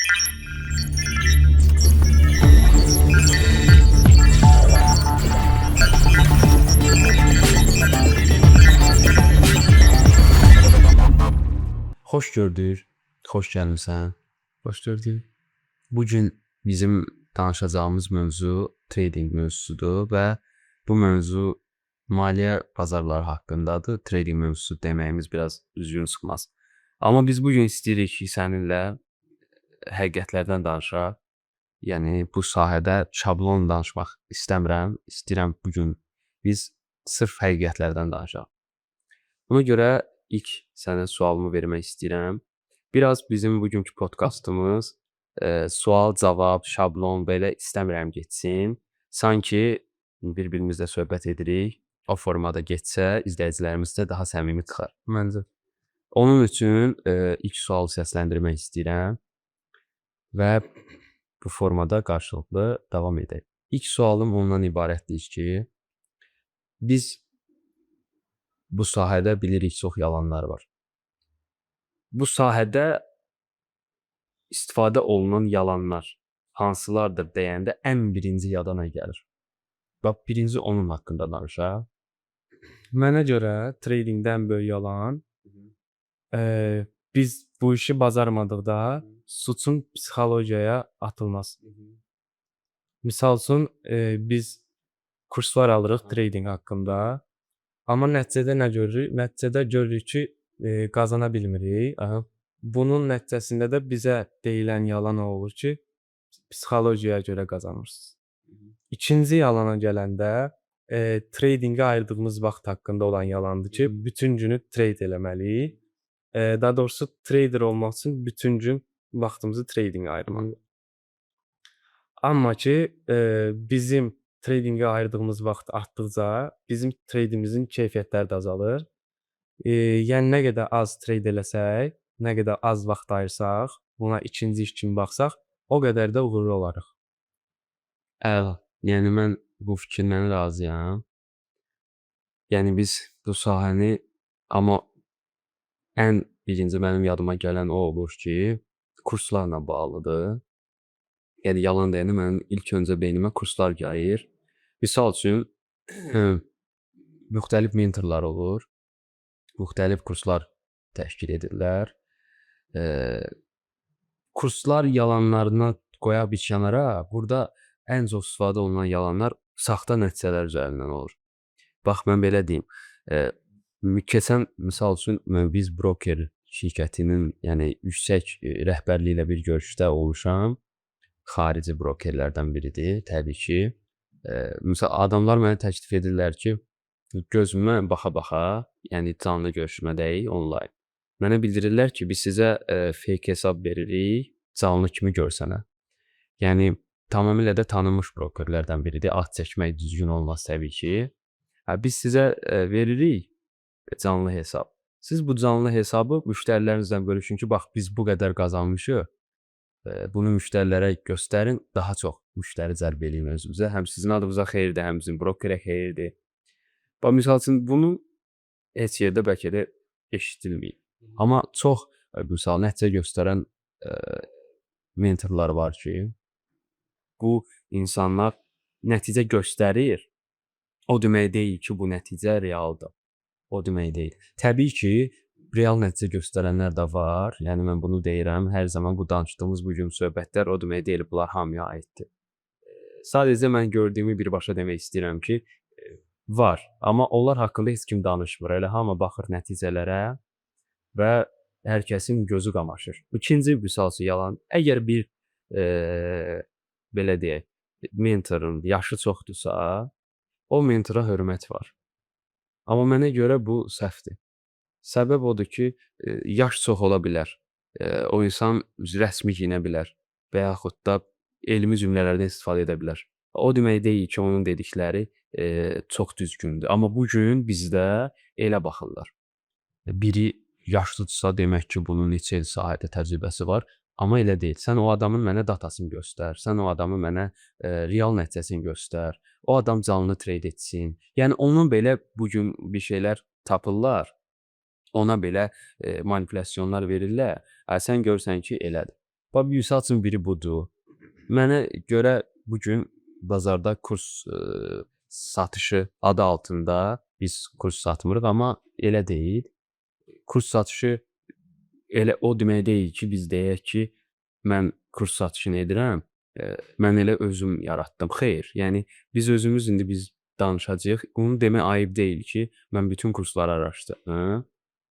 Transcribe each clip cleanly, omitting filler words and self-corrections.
Xoş gördük, xoş gəlmisən. Hoş gördük. Bugün bizim danışacağımız mövzu trading mövzusudur və bu mövzu maliyyə bazarları haqqındadır. Trading mövzusu deməyimiz biraz üzgün çıxmaz. Amma biz bugün istəyirik ki, səninlə həqiqətlərdən danışaq. Yəni bu sahədə şablon danışmaq istəmirəm. İstəyirəm bugün biz sırf həqiqətlərdən danışaq. Buna görə ilk sənə sualımı vermək istəyirəm. Biraz bizim bugünkü podkastımız sual-cavab, şablon belə istəmirəm getsin. Sanki bir-birimizlə söhbət edirik. O formada getsə izləyicilərimiz də daha səmimi çıxar. Məncə. Onun üçün ilk sualı səsləndirmək istəyirəm və bu formada qarşılıqlı davam edək. İlk sualım ondan ibarətdir ki, biz bu sahədə bilirik çox yalanlar var. Bu sahədə istifadə olunan yalanlar hansılardır deyəndə ən birinci yada nə gəlir? Bax, birinci onun haqqında danışaq. Mənə görə tradingdən böyük yalan biz bu işi bacarmadıqda suçun psixologiyaya atılmaz. Misal üçün biz kurslar alırıq trading haqqında. Amma nəticədə nə görürük? Nəticədə görürük ki, qazana bilmirik. Bunun nəticəsində də bizə deyilən yalan o olur ki, psixologiyaya görə qazanırsınız. İkinci yalana gələndə tradingə ayırdığımız vaxt haqqında olan yalandır ki, bütün günü trade eləməliyik. Daha doğrusu trader olmaq üçün bütün gün vaxtımızı tradingə ayırmalıyıq. Amma ki, bizim tradingə ayırdığımız vaxt artdıqca bizim tradingimizin keyfiyyətləri də azalır. Yəni nə qədər az trade eləsək, nə qədər az vaxt ayırsaq, buna ikinci iş kimi baxsaq, o qədər də uğurlu olarıq. Əla. Yəni mən bu fikirlə razıyam. Yəni biz bu sahəni amma ən birinci mənim yadıma gələn o olur ki, kurslarla bağlıdır. Yəni yalan deyəndə mənim ilk öncə beynimə kurslar gəlir. Misal üçün müxtəlif mentorlar olur. Müxtəlif kurslar təşkil edirlər. Kurslar yalanlarına qoya bir kənara, burada ən çox istifadə olunan yalanlar saxta nəticələr üzərindən olur. Bax, mən belə deyim. Keçən misal üçün biz broker şirkətinin, yəni yüksək rəhbərliyi ilə bir görüşdə olmuşam. Xarici brokerlərdən biridir, təbii ki. Məsələn, adamlar mənə təklif edirlər ki, gözümə baxa-baxa, yəni canlı görüşmə deyil, onlayn. Mənə bildirirlər ki, biz sizə fake hesab veririk, canlı kimi görsənə. Yəni, tamamilə də tanınmış brokerlərdən biridir. Ad çəkmək düzgün olmaz təbii ki. Biz sizə veririk canlı hesab. Siz bu canlı hesabı müştərilərinizlə bölüşün ki, bax, biz bu qədər qazanmışıq. Bunu müştərilərə göstərin, daha çox müştəri cəlb eləyin özünüzə. Həm sizin adınıza xeyirdir, həm bizim brokerə xeyirdir. Bax, misal üçün, bunu heç yerdə bəlkə də eşidilməyib. Amma çox, misal, nəticə göstərən mentorlar var ki, bu insanlar nəticə göstərir. O demək deyil ki, bu nəticə realdır. O demək deyil. Təbii ki, real nəticə göstərənlər də var. Yəni mən bunu deyirəm. Hər zaman bu danışdığımız bugün söhbətlər o demək deyil, bunlar hamıya aiddir. Sadəcə mən gördüyümü birbaşa demək istəyirəm ki, var. Amma onlar haqqında heç kim danışmır. Elə hamı baxır nəticələrə və hər kəsin gözü qamaşır. İkinci misalsı yalan. Əgər bir belə deyək, mentorun yaşı çoxdursa, o mentora hörmət var. Amma mənə görə bu səhvdir. Səbəb odur ki, yaş çox ola bilər. O insan rəsmi giyinə bilər və yaxud da elmi cümlələrdən istifadə edə bilər. O demək deyil ki, onun dedikləri çox düzgündür. Amma bugün bizdə elə baxırlar. Biri yaşlıdırsa demək ki, bunun neçə il sahədə təcrübəsi var. Amma elə deyil. Sən o adamın mənə datasını göstər. Sən o adamın mənə real nəticəsini göstər. O adam canlı trade etsin. Yəni onun belə bugün bir şeylər tapırlar. Ona belə manipulyasiyonlar verirlər. Sən görsən ki, elədir. Bax misal üçün biri budur. Mənə görə bu gün bazarda kurs satışı adı altında biz kurs satmırıq, amma elə deyil. Kurs satışı elə o demək deyil ki, biz deyək ki, mən kurs satışını edirəm, mən elə özüm yaratdım. Xeyr, yəni biz özümüz indi biz danışacağıq. Bunu demək ayıb deyil ki, mən bütün kursları araşdırdım.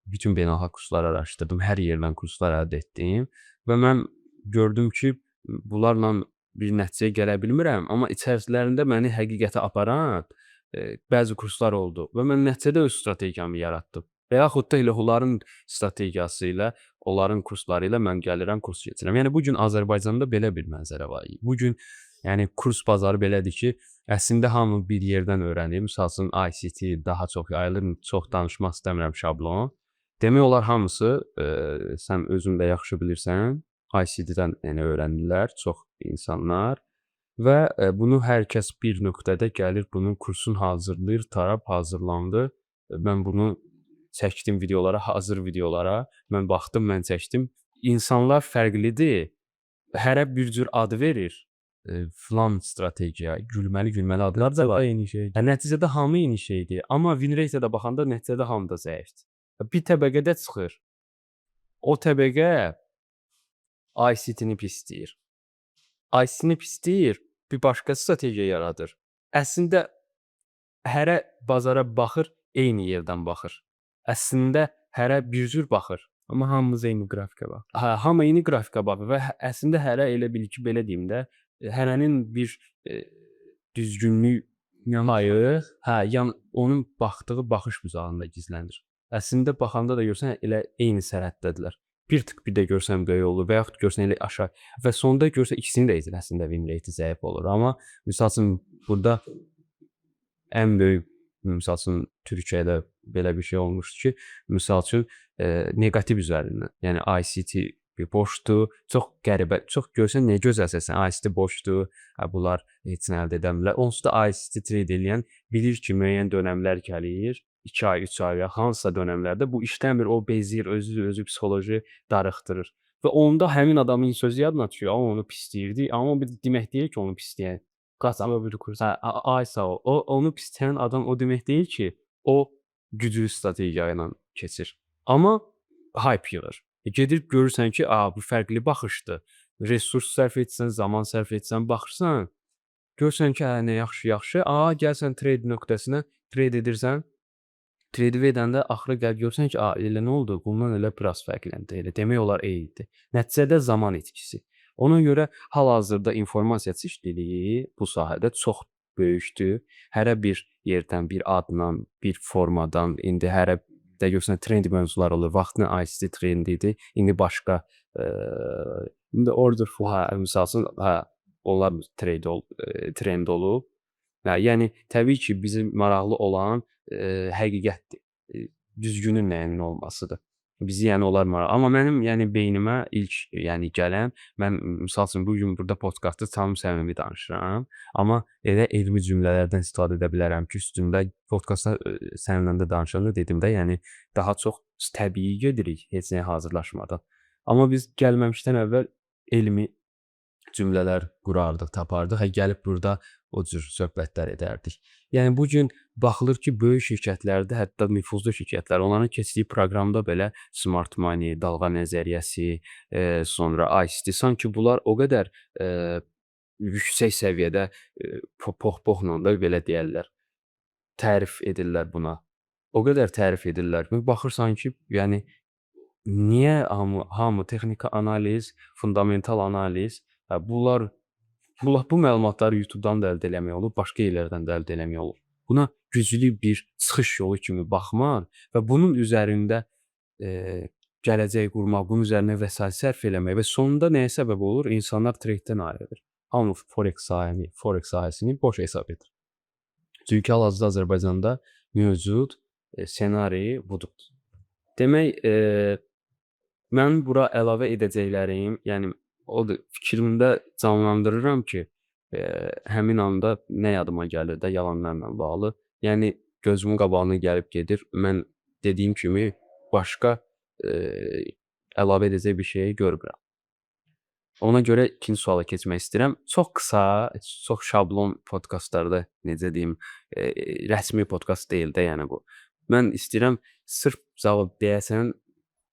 Bütün beynəlxalq kursları araşdırdım. Hər yerdən kurslar əldə etdim və mən gördüm ki, bunlarla bir nəticəyə gələ bilmirəm, amma içərilərində məni həqiqətə aparan bəzi kurslar oldu və mən nəticədə öz strategiyamı yaratdım. Və yaxud da elə onların strategiyası ilə, onların kursları ilə mən gəlirəm, kurs keçirəm. Yəni bu gün Azərbaycanda belə bir mənzərə var. Bu gün yəni kurs bazarı belədir ki, əslində hamı bir yerdən öyrənir. Məsəl üçün ICT daha çox yayılır. Çox danışmaq istəmirəm şablon. Demək olar hamısı sən özün də yaxşı bilirsən, ICT-dən yəni öyrənirlər çox insanlar və bunu hər kəs bir nöqtədə gəlir, bunun kursunu hazırlayır, tarab hazırlandı. Mən bunu çəkdim videolara, hazır videolara. Mən baxdım, mən çəkdim. İnsanlar fərqlidir. Hərə bir cür ad verir. Filan strategiya, gülməli adlar da var. Eyni şeydir. Nəticədə hamı eyni şeydir. Amma win rate-ə baxanda nəticədə hamı da zəifdir. Bir təbəqədə çıxır. O təbəqə ICT-ni pisləyir. ICT-ni pisləyir, bir başqa strategiya yaradır. Əslində hərə bazara baxır, eyni yerdən baxır. Əslində hərə bir cür baxır. Amma hamımız eyni qrafikə baxır. Hə, hamı eyni qrafikə baxır və əslində hərə elə bil ki, belə deyim də, hərənin bir düzgünlük payı, onun baxdığı baxış bucağında gizlənir. Əslində baxanda da görsən elə eyni sərhəddədirlər. Bir tık bir də görsən böyük olur və yaxud görsən elə aşağı və sonda görsən ikisinin də əslində win rate zəif olur. Amma misal üçün burada ən böyük misal üçün Türkiyədə belə bir şey olmuşdu ki, misal üçün neqativ üzərindən. Yəni ICT boşdur, çox qəribə, çox görsən nə gözəlsən, ICT boşdur, bunlar heç nə əldə edə bilmirlər. Onsuz da ICT trade edən bilir ki, müəyyən dönəmlər gəlir, 2 ay, 3 ay, hansısa dönəmlərdə bu işləmir, o bezir, özü psixoloji darıxdırır. Və onda həmin adamın sözü yadına düşür, amma onu pisləyirdi, amma bir demək deyil ki, onu pisləyən qaçma bir kurs. Ay sağ ol. Onu pisləyən adam o demək deyil ki, o güclü strategiya ilə keçir. Amma hype yığır. Gedib görürsən ki, bu fərqli baxışdır. Resurs sərf etsən, zaman sərf etsən, baxırsan, görürsən ki, nə yaxşı. Gəlsən trade nöqtəsinə, trade edirsən. Trade edəndə axıra gəlib görürsən ki, elə nə oldu? Bundan elə biraz fərqləndi. Elə demək olar eynidir. Nəticədə zaman itkisi. Ona görə hal-hazırda informasiya çeşidliliyi bu sahədə çox böyükdür. Hərə bir yerdən, bir addan, bir formadan, indi hərə də görsən trend mövzular olur. Vaxtında ICT trendi idi. İndi başqa indi order flow, məsəl üçün, onlar trend olub. Yəni təbii ki, bizim maraqlı olan həqiqətdir. Düzgünün nəyinin olmasıdır. Bizi yəni onlar maraq. Amma mənim yəni beynimə ilk yəni gələn, mən misal üçün bu gün burada podkastda tam səmimi danışıram, amma elə elmi cümlələrdən istifadə edə bilərəm ki, üstündə podkastda səninlə də danışanda dedim də, yəni daha çox təbii gedirik heç nəyə hazırlaşmadan. Amma biz gəlməmişdən əvvəl elmi cümlələr qurardıq, tapardıq, gəlib burada o cür söhbətlər edərdik. Yəni bu gün baxılır ki, böyük şirkətlərdə, hətta nüfuzlu şirkətlər, onların keçdiyi proqramda belə smart money, dalğa nəzəriyyəsi, sonra ICT, sanki bunlar o qədər yüksək səviyyədə pox-poxla da belə deyərlər, tərif edirlər buna. O qədər tərif edirlər ki, baxırsan ki, yəni niyə hamı texniki analiz, fundamental analiz, bunlar bu məlumatları YouTube-dan da əldə eləmək olur, başqa yerlərdən də əldə eləmək olur. Buna güclü bir çıxış yolu kimi baxmaq və bunun üzərində gələcək qurmaq, bunun üzərinə vəsait sərf eləmək və sonunda nəyə səbəb olur? İnsanlar trade-dən ayrılır. Hamı forex sahəsini boş hesab edir. Çünki hal-hazırda Azərbaycanda mövcud ssenari budur. Demək, mən bura əlavə edəcəklərim, yəni odur, fikrimdə canlandırıram ki, həmin anda nə yadıma gəlir də yalanlarla bağlı. Yəni gözümün qabağına gəlib gedir. Mən dediyim kimi başqa əlavə edəcək bir şey görmürəm. Ona görə ikinci suala keçmək istəyirəm. Çox qısa, çox şablon podkastlarda necə deyim, rəsmi podkast deyil də, yəni bu. Mən istəyirəm sırf cavab deyəsən,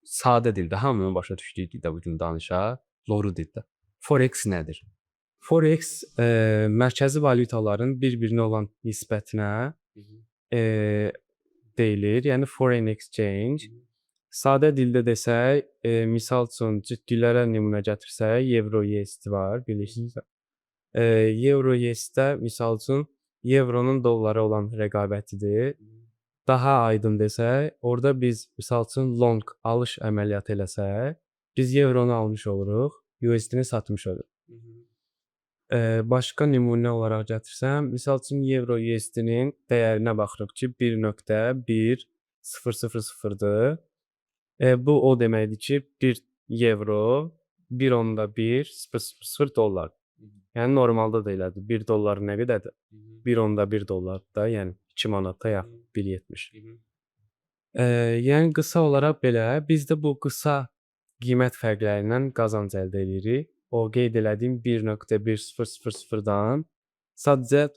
sadə dildə, hamının başa düşdüyü dildə bu gün danışaq, loru dildə. Forex nədir? Forex mərkəzi valyutaların bir-birinə olan nisbətinə deyilir. Yəni foreign exchange. Sadə dildə desək, misal üçün ciddilərə nümunə gətirsək, Euro USD var, bilirsiniz. Euro USD misal üçün Euronun dollara olan rəqabətidir. Daha aydın desək, orada biz misal üçün long alış əməliyyatı eləsək, biz Euronu almış oluruq, USD-ni satmış oluruq. Başqa nümunə olaraq gətirsəm, misal üçün Euro USD-nin dəyərinə baxırıq ki, 1.1000-dır. Bu o deməkdir ki, 1 evro 1.100 dollar. Yəni normalda da elədir. 1 dollar nə qədərdir? 1.1 dollar da, yəni 2 manata yaxın 1.70. Yəni qısa olaraq belə, biz də bu qısa qiymət fərqlərindən qazanc əldə edirik. O qeyd elədiyim 1.1000-dan sadəcə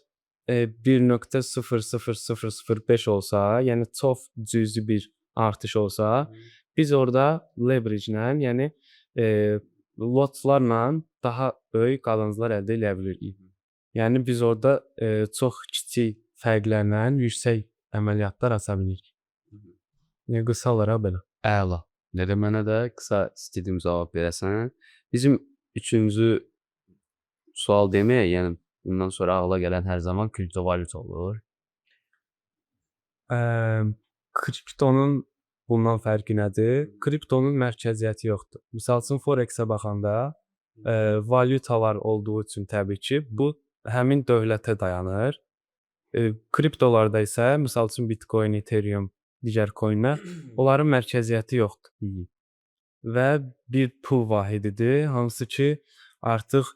1.00005 olsa, yəni çox cüzi bir artış olsa, biz orada leverage-lə, yəni lotlarla daha böyük qazanclar əldə edə bilirik. Yəni biz orada çox kiçik fərqlərlə yüksək əməliyyatlar aça bilirik. Yəni qısa olaraq belə. Əla. Nədə mənə də qısa istədim cavab verəsən. Bizim üçüncü sual demək, yəni bundan sonra ağla gələn hər zaman kriptovalyuta olur. Kriptonun bundan fərqi nədir? Kriptonun mərkəziyyəti yoxdur. Misal üçün Forex-ə baxanda valyutalar olduğu üçün təbii ki, bu həmin dövlətə dayanır. Kriptolarda isə misal üçün Bitcoin, Ethereum, digər coinlər, onların mərkəziyyəti yoxdur. Və bir pul vahididir, hansı ki, artıq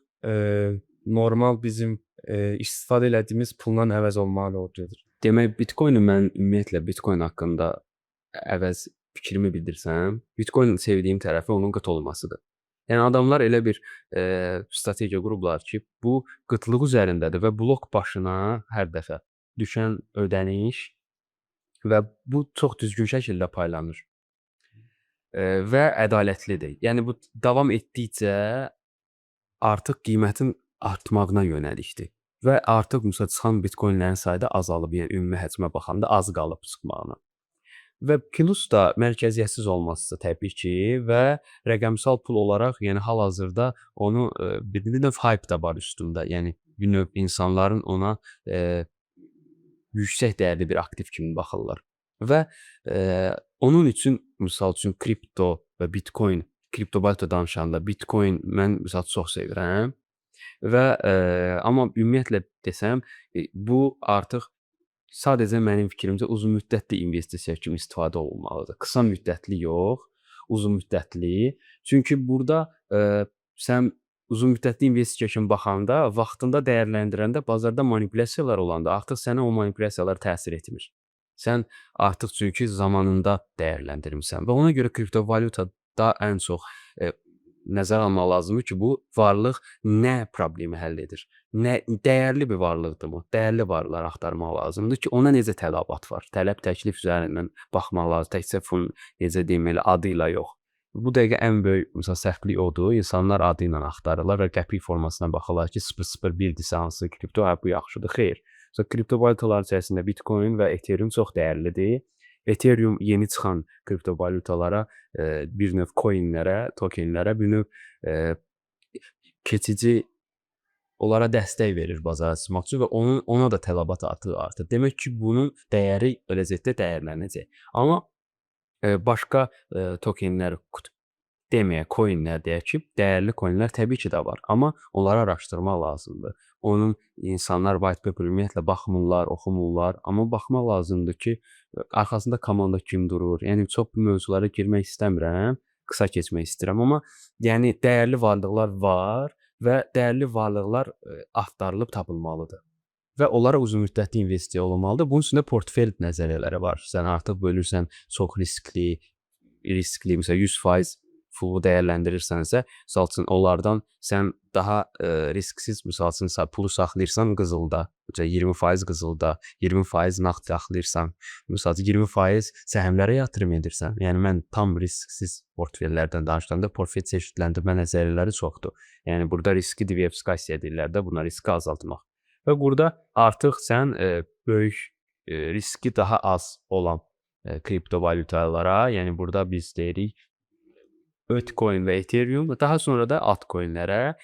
normal bizim istifadə elədiyimiz pulla əvəz olmalı gedir. Demək, Bitcoin-i mən ümumiyyətlə Bitcoin haqqında əvəz fikrimi bildirsəm, Bitcoin-in sevdiyim tərəfi onun qıt olmasıdır. Yəni adamlar elə bir strategiya qurublar ki, bu qıtlıq üzərindədir və blok başına hər dəfə düşən ödəniş və bu çox düzgün şəkildə paylanır. Və ədalətlidir. Yəni bu davam etdikcə artıq qiymətin artmağına yönəlikdir və artıq məsələn çıxan Bitcoinlərin sayı da azalıb, yəni ümumi həcmə baxanda az qalıb çıxmağına. Və plus da mərkəziyyətsiz olması təbii ki və rəqəmsal pul olaraq, yəni hal-hazırda onu bir növ hype da var üstündə. Yəni bir növ insanların ona yüksək dəyərli bir aktiv kimi baxırlar. Və onun üçün misal üçün kripto və Bitcoin, kriptovalyuta danışanda Bitcoin mən məsəl çox sevirəm. Və amma ümumiyyətlə desəm, bu artıq sadəcə mənim fikrimcə uzun müddətli investisiya kimi istifadə olunmalıdır. Qısa müddətli yox, uzun müddətli. Çünki burada sən uzun müddətli investisiya kimi baxanda, vaxtında dəyərləndirəndə, bazarda manipulyasiyalar olanda artıq sənə o manipulyasiyalar təsir etmir. Sən artıq çünki zamanında dəyərləndirmisən və ona görə kriptovalyutada ən çox nəzərə almaq lazımdır ki, bu varlıq nə problemi həll edir? Nə dəyərli bir varlıqdırmı? Dəyərli varlıqlar axtarmaq lazımdır ki, ona necə tələbat var? Tələb təklif üzərindən baxmaq lazımdır. Təkcə bunun necə deyim elə adı ilə yox. Bu dəqiqə ən böyük məsəl səhvlik odur. İnsanlar adı ilə axtarırlar və qəpik formasına baxırlar ki, 001-dirsə hansı kripto, bu yaxşıdır. Xeyr. Kriptovalyutalar içərisində Bitcoin və Ethereum çox dəyərlidir. Ethereum yeni çıxan kriptovalyutalara, bir növ coinlərə, tokenlərə bir növ keçici onlara dəstək verir bazara çıxmaq üçün və ona da tələbat artır. Demək ki, bunun dəyəri gələcəkdə dəyərlənəcək. Amma başqa tokenlər deməyə, coinlər deyək ki, dəyərli coinlər təbii ki də var, amma onları araşdırmaq lazımdır. Onun insanlar white paper ümumiyyətlə baxmırlar, oxumurlar, amma baxmaq lazımdır ki, arxasında komanda kim durur. Yəni çox bu mövzulara girmək istəmirəm, qısa keçmək istəyirəm, amma yəni dəyərli varlıqlar var və dəyərli varlıqlar axtarılıb tapılmalıdır. Və onlara uzun müddətli investisiya olunmalıdır. Bunun üçün də portfel nəzəriyyələri var. Sən artıq bölürsən çox riskli, məsələn 100% pulu dəyərləndirirsənsə, misal üçün onlardan sən daha risksiz, misal üçün pulu saxlayırsan qızılda, 20% qızılda, 20% nağd saxlayırsan, misal üçün 20% səhmlərə yatırım edirsən. Yəni mən tam risksiz portfellərdən danışanda portfel çeşidləndirmə nəzəriyyələri çoxdur. Yəni burada riski diversifikasiya deyirlər də, buna riski azaltmaq. Və burada artıq sən böyük riski daha az olan kriptovalyutalara, yəni burada biz deyirik Bitcoin və Ethereum, daha sonra da altcoinlərə,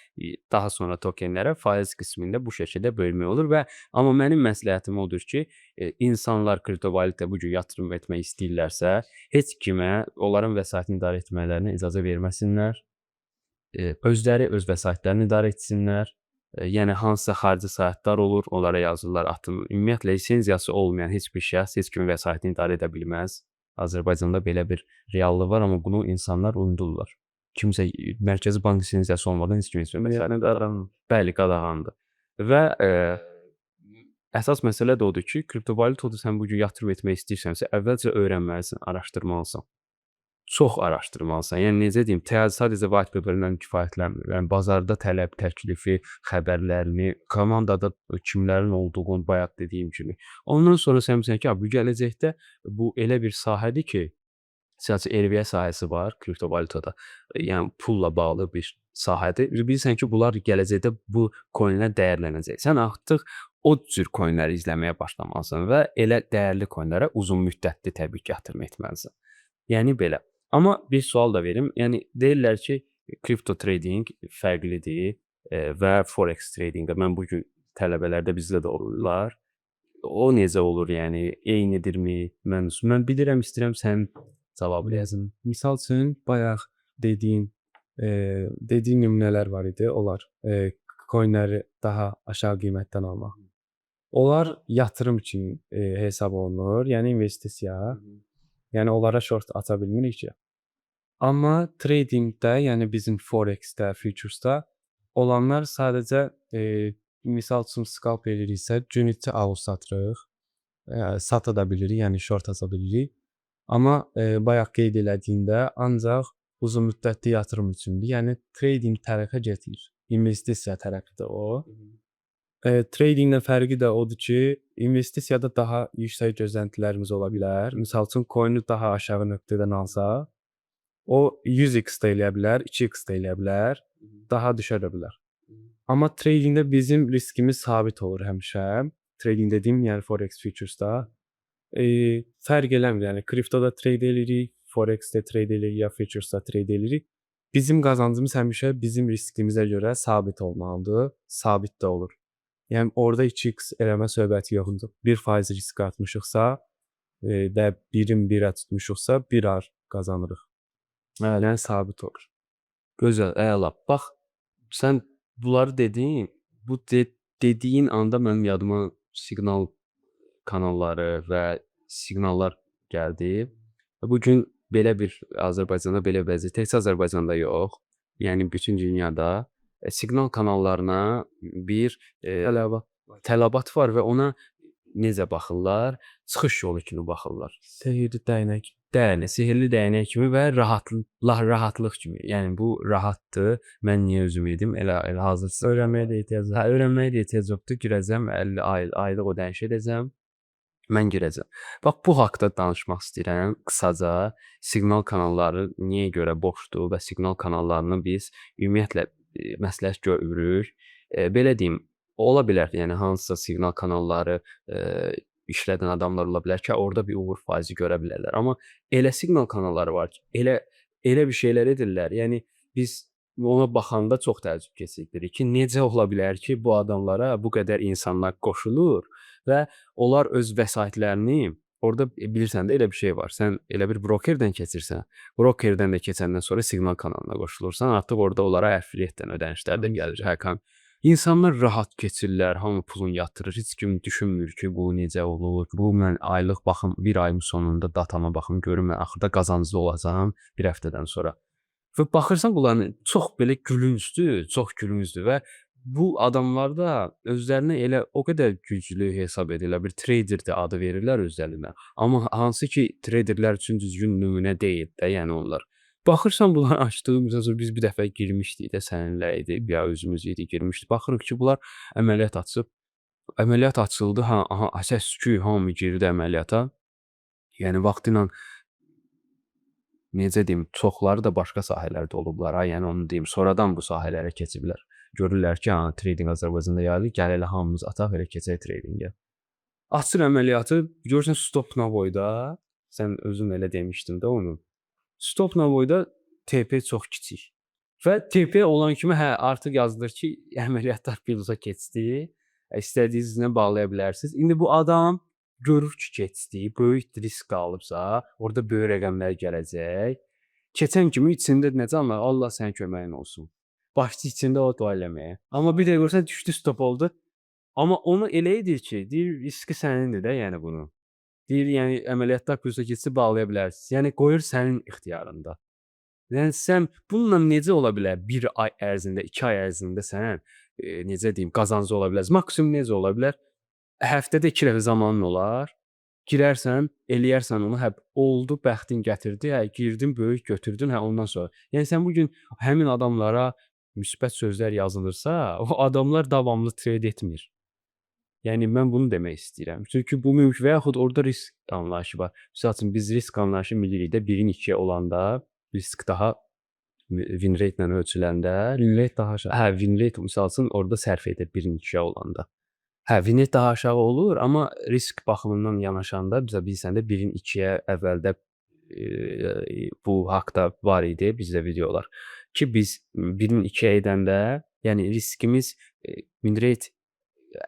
daha sonra tokenlərə faiz qismində bu şəkildə bölmək olur və amma mənim məsləhətim odur ki, insanlar kriptovalyutaya bu cür yatırım etmək istəyirlərsə, heç kimə onların vəsaitini idarə etmələrinə icazə verməsinlər. Özləri öz vəsaitlərini idarə etsinlər. Yəni hansısa xarici saytlar olur, onlara yazırlar atın. Ümumiyyətlə lisenziyası olmayan heç bir şəxs heç kimin vəsaitini idarə edə bilməz. Azərbaycanda belə bir reallıq var, amma bunu insanlar unudurlar. Kimsə Mərkəzi Bank lisenziyası olmadan heç kimin vəsaitini qadağandır. Bəli, qadağandır. Və əsas məsələ də odur ki, kriptovalyutada sən bu gün yatırım etmək istəyirsənsə, əvvəlcə öyrənməlisən, araşdırmalısan. Çox araşdırmalısan. Yəni necə deyim, sadəcə white paper-dən kifayətlənmir. Yəni bazarda tələb, təklifi, xəbərlərini, komandada kimlərin olduğunu bayaq dediyim kimi. Ondan sonra sən bilirsən ki, bu gələcəkdə bu elə bir sahədir ki, sadəcə RVA sahəsi var kriptovalyutada. Yəni pulla bağlı bir sahədir. Bilirsən ki, bunlar gələcəkdə bu coinlər dəyərlənəcək. Sən artıq o cür coinləri izləməyə başlamalısan və elə dəyərli coinlərə uzun müddətli təbii ki, yatırım etməlisən. Yəni belə. Amma bir sual da verim. Yəni deyirlər ki, kripto trading fərqlidir və forex tradingə. Mən bu gün tələbələrdə bizdə də olurlar. O necə olur? Yəni eynidirmi? Mən bilirəm, istəyirəm sən cavab yazın. Misal üçün bayaq dediyin nümunələr var idi. Onlar coinləri daha aşağı qiymətdən almaq. Onlar yatırım üçün hesab olunur, yəni investisiya. Yəni onlara short aça bilmirik ki. Amma tradingdə, yəni bizim forex-də, futuresdə olanlar sadəcə misal üçün scalp eləyiriksə, günlükçə alıb satırıq. Sata da bilirik, yəni short aça bilirik. Amma bayaq qeyd elədiyində ancaq uzun müddətli yatırım üçündür. Yəni trading tərəfə gedir. İnvestisiya tərəfidir o. Tradinglə fərqi də odur ki, investisiyada daha yüksək gözləntilərimiz ola bilər. Misal üçün, coinu daha aşağı nöqtədən alsa, o 100x də eləyə bilər, 2x də eləyə bilər, daha düşə də bilər. Amma tradingdə bizim riskimiz sabit olur həmişə. Trading dediyim, yəni forex futuresda. Fərq eləmir, yəni kriptoda trade eləyirik, forex-də trade eləyirik, ya futuresda trade eləyirik. Bizim qazancımız həmişə bizim riskimizə görə sabit olmalıdır, sabit də olur. Yəni orada 2x eləmə söhbəti yoxdur. 1% risk atmışıqsa və 1-in 1-ə tutmuşuqsa 1 qazanırıq. Yəni sabit olur. Gözəl, əla. Bax, sən bunları dedin, bu dediyin anda mənim yadıma siqnal kanalları və siqnallar gəldi. Bu gün belə bir Azərbaycanda belə vəziyyət, təkcə Azərbaycanda yox, yəni bütün dünyada siqnal kanallarına bir tələbat var və ona necə baxırlar? Çıxış yolu kimi baxırlar. Sehirli dəyənək. Bəli, sehirli dəyənək kimi və rahatlıq kimi. Yəni bu rahatdır. Mən niyə özüm edim? Elə hazırsız. Öyrənməyə də ehtiyac yoxdur. Öyrənməyə də ehtiyac yoxdur. Girəcəm, 50 aylıq ödəniş edəcəm. Mən girəcəm. Bax, bu haqda danışmaq istəyirəm. Qısaca siqnal kanalları niyə görə boşdur və siqnal kanallarını biz ümumiyyətlə məsləhət görürük. Belə deyim, ola bilər, yəni hansısa siqnal kanalları işlədən adamlar ola bilər ki, orada bir uğur faizi görə bilərlər. Amma elə siqnal kanalları var ki, elə bir şeylər edirlər. Yəni biz ona baxanda çox təəccüb keçiririk ki, necə ola bilər ki, bu adamlara bu qədər insanlar qoşulur və onlar öz vəsaitlərini orada bilirsən də elə bir şey var. Sən elə bir brokerdən keçirsən, brokerdən də keçəndən sonra siqnal kanalına qoşulursan, artıq orada onlara affiliate-dən ödənişlər də gəlir. İnsanlar rahat keçirlər, hamı pulunu yatırır, heç kim düşünmür ki, bu necə olur. Bu mən aylıq baxım, bir ayın sonunda datama baxım, görüm mən axırda qazanclı olacağam bir həftədən sonra. Və baxırsan bunların çox belə gülüncdür və bu adamlar da özlərinə elə o qədər güclü hesab edirlər, bir traderdir adı verirlər özlərinə. Amma hansı ki traderlər üçün düzgün nümunə deyil də, yəni onlar. Baxırsan bunlar açdığımız məsələn biz bir dəfə girmişdik də səninlə idi, ya özümüz idi girmişdik. Baxırıq ki, bunlar əməliyyat açıb, əməliyyat açıldı, ha, aha, səs-küy hamı girdi əməliyyata. Yəni vaxtıyla necə deyim, çoxları da başqa sahələrdə olublar ha, yəni onu deyim. Sonradan bu sahələrə keçiblər. Görürlər ki, ha, trading Azərbaycanda yayılır, gəl elə hamımız ataq elə keçək tradingə. Açır əməliyyatı, görürsən stop navoyda, sən özün elə demişdin də onu. Stop navoyda TP çox kiçik. Və TP olan kimi hə, artıq yazılır ki, əməliyyatlar plusa keçdi. İstədiyinizlə bağlaya bilərsiniz. İndi bu adam görür ki, keçdi, böyük risk alıbsa, orada böyük rəqəmlər gələcək. Keçən kimi içində necə anlar? Allah sənin köməyin olsun. Başçı içində o dua eləməyə. Amma bir də görsən düşdü, stop oldu. Amma onu elə edir ki, deyir riski sənindir də, yəni bunu. Deyir, yəni əməliyyatlar plusa keçsə bağlaya bilərsiniz. Yəni qoyur sənin ixtiyarında. Yəni sən bununla necə ola bilər 1 ay ərzində, 2 ay ərzində sənin necə deyim, qazancı ola bilər. Maksimum necə ola bilər? Həftədə 2 dəfə zamanın olar. Girərsən, eləyərsən onu, hə oldu, bəxtin gətirdi, hə girdin, böyük götürdün, hə ondan sonra. Yəni sən bu gün həmin adamlara müsbət sözlər yazılırsa, o adamlar davamlı trade etmir. Yəni mən bunu demək istəyirəm. Çünki bu mümkün və yaxud orada risk anlayışı var. Məsəl üçün biz risk anlayışı bilirik də 1-in 2-yə olanda risk daha win rate ilə ölçüləndə Win rate daha aşağı. hə win rate məsəl üçün orada sərf edir 1-in 2-yə olanda. Hə win rate daha aşağı olur, amma risk baxımından yanaşanda bizə bilirsən də 1-in 2-yə əvvəldə bu haqqda var idi bizdə videolar ki biz 1-in 2-yə edəndə, yəni riskimiz win rate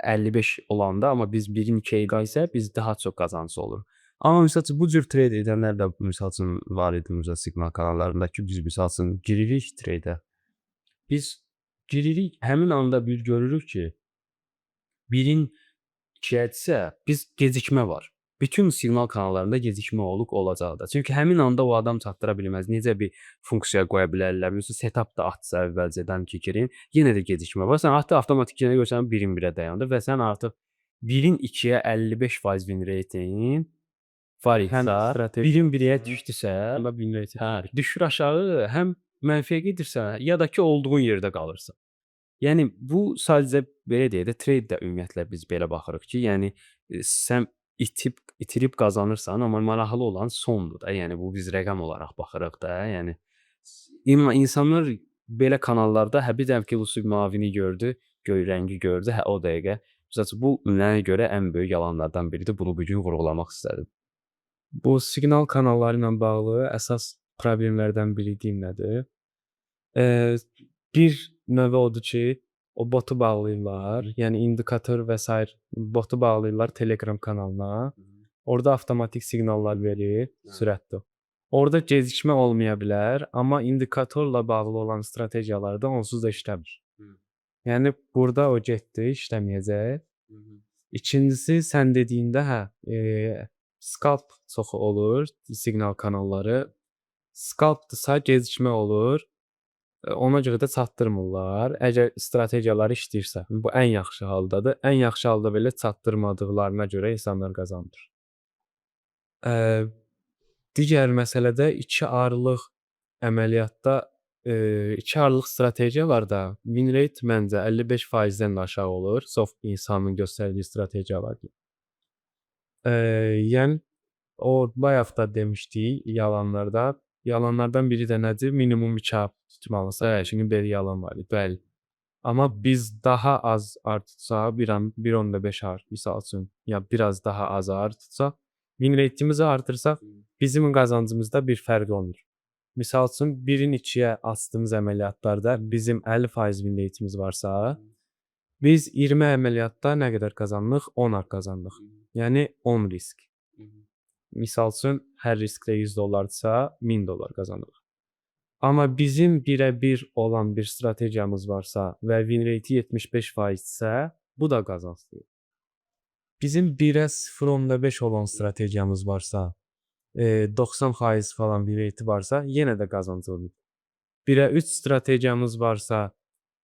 55 olanda, amma biz 1-in 2-yə qalsa biz daha çox qazancı olur. Amma məsəl üçün bu cür trade edənlər də məsəl üçün var idi məsəl siqnal kanallarında ki, biz məsəl üçün giririk trade-ə. Biz giririk, həmin anda bir görürük ki, 1-in 2-yədirsə, biz gecikmə var. Bütün siqnal kanallarında gecikmə olacaq da. Çünki həmin anda o adam çatdıra bilməz. Necə bir funksiya qoya bilərlər? Məsələn, setup da atsa əvvəlcədən ki, girin, yenə də gecikmə var. Sən atdı avtomatik yenə görsən 1-in 1-ə dayandı və sən artıq 1-in 2-yə 55% win rate-in var Həm idisə, strateji 1-in 1-yə düşdüsə, amma win rate. hə, düşür aşağı, həm mənfiyə gedirsən, ya da ki, olduğun yerdə qalırsan. Yəni bu sadəcə belə deyə də trade-də ümumiyyətlə biz belə baxırıq ki, yəni sən itirib qazanırsan, amma maraqlı olan sondur da. Yəni bu biz rəqəm olaraq baxırıq da. Yəni insanlar belə kanallarda hə bir dənə kilosu mavini gördü, göy rəngi gördü, hə o dəqiqə. Məsələn bu mənə görə ən böyük yalanlardan biridir. Bunu bu gün vurğulamaq istədim. Bu siqnal kanalları ilə bağlı əsas problemlərdən biri deyim nədir? Bir növü odur ki, o botu bağlayırlar. Yəni indikator və sair botu bağlayırlar Telegram kanalına. Orada avtomatik siqnallar verir, sürətli. Orada gecikmə olmaya bilər, amma indikatorla bağlı olan strategiyalarda onsuz da işləmir. Yəni burada o getdi, işləməyəcək. İkincisi sən dediyində hə, scalp çox olur siqnal kanalları. Scalpdırsa gecikmə olur. Ona görə də çatdırmırlar. Əgər strategiyaları işləyirsə, bu ən yaxşı haldadır. Ən yaxşı halda belə çatdırmadıqlarına görə insanlar qazanır. Digər məsələdə 2 arlıq əməliyyatda 2 arlıq strategiya var da, win rate məncə 55%-dən də aşağı olur. Çox insanın göstərdiyi strategiya var. Yəni o bayaq da demişdik yalanlarda. Yalanlardan biri də nədir? Minimum 2 ay tutmalısan. Çünki belə yalan var. Bəli. Amma biz daha az artırsa, 1.5 ar misal üçün, ya biraz daha az artırsa, win rate-imizi artırsaq, bizim qazancımızda bir fərq olmur. Misal üçün 1-in 2-yə açdığımız əməliyyatlarda bizim 50% win rate-imiz varsa, biz 20 əməliyyatda nə qədər qazandıq? 10 ar qazandıq. Yəni 10 risk. Misal üçün hər riskdə $100-dırsa, $1000 qazanırıq. Amma bizim birə-bir olan bir strategiyamız varsa və win rate 75%-sə, bu da qazancdır. Bizim 1-ə 0.5 olan strategiyamız varsa, 90% falan win rate varsa, yenə də qazanc olur. 1-ə 3 strategiyamız varsa,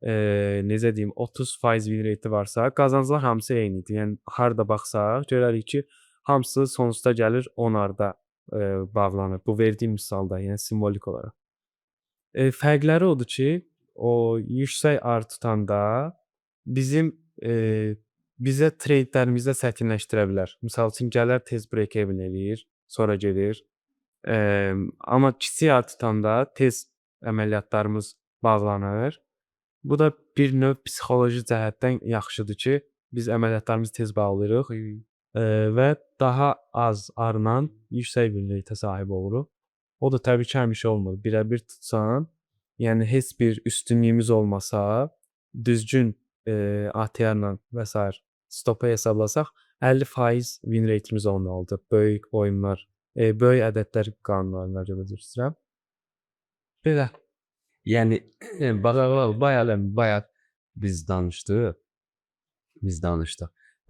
necə deyim, 30% win rate varsa, qazanclar hamısı eynidir. Yəni harda baxsaq, görərik ki, hamısı sonuçda gəlir 10 arda bağlanır. Bu verdiyim misalda, yəni simvolik olaraq. Fərqləri odur ki, o yüksək R tutanda bizim bizə treytlərimizdə çətinləşdirə bilər. Misal üçün gələr tez break-even eləyir, sonra gedir. Amma kiçik R tutanda tez əməliyyatlarımız bağlanır. Bu da bir növ psixoloji cəhətdən yaxşıdır ki, biz əməliyyatlarımızı tez bağlayırıq və daha az R-la yüksək win rate-ə sahib oluruq. O da təbii ki, həmişə olmur. Birə-bir tutsan, yəni heç bir üstünlüyümüz olmasa, düzgün ATR-la və sair stopu hesablasaq 50% win rate-imiz olmalıdır. Böyük oyunlar, böyük ədədlər qanunlarına görə üzr istəyirəm. Belə. Yəni bayaq biz danışdıq.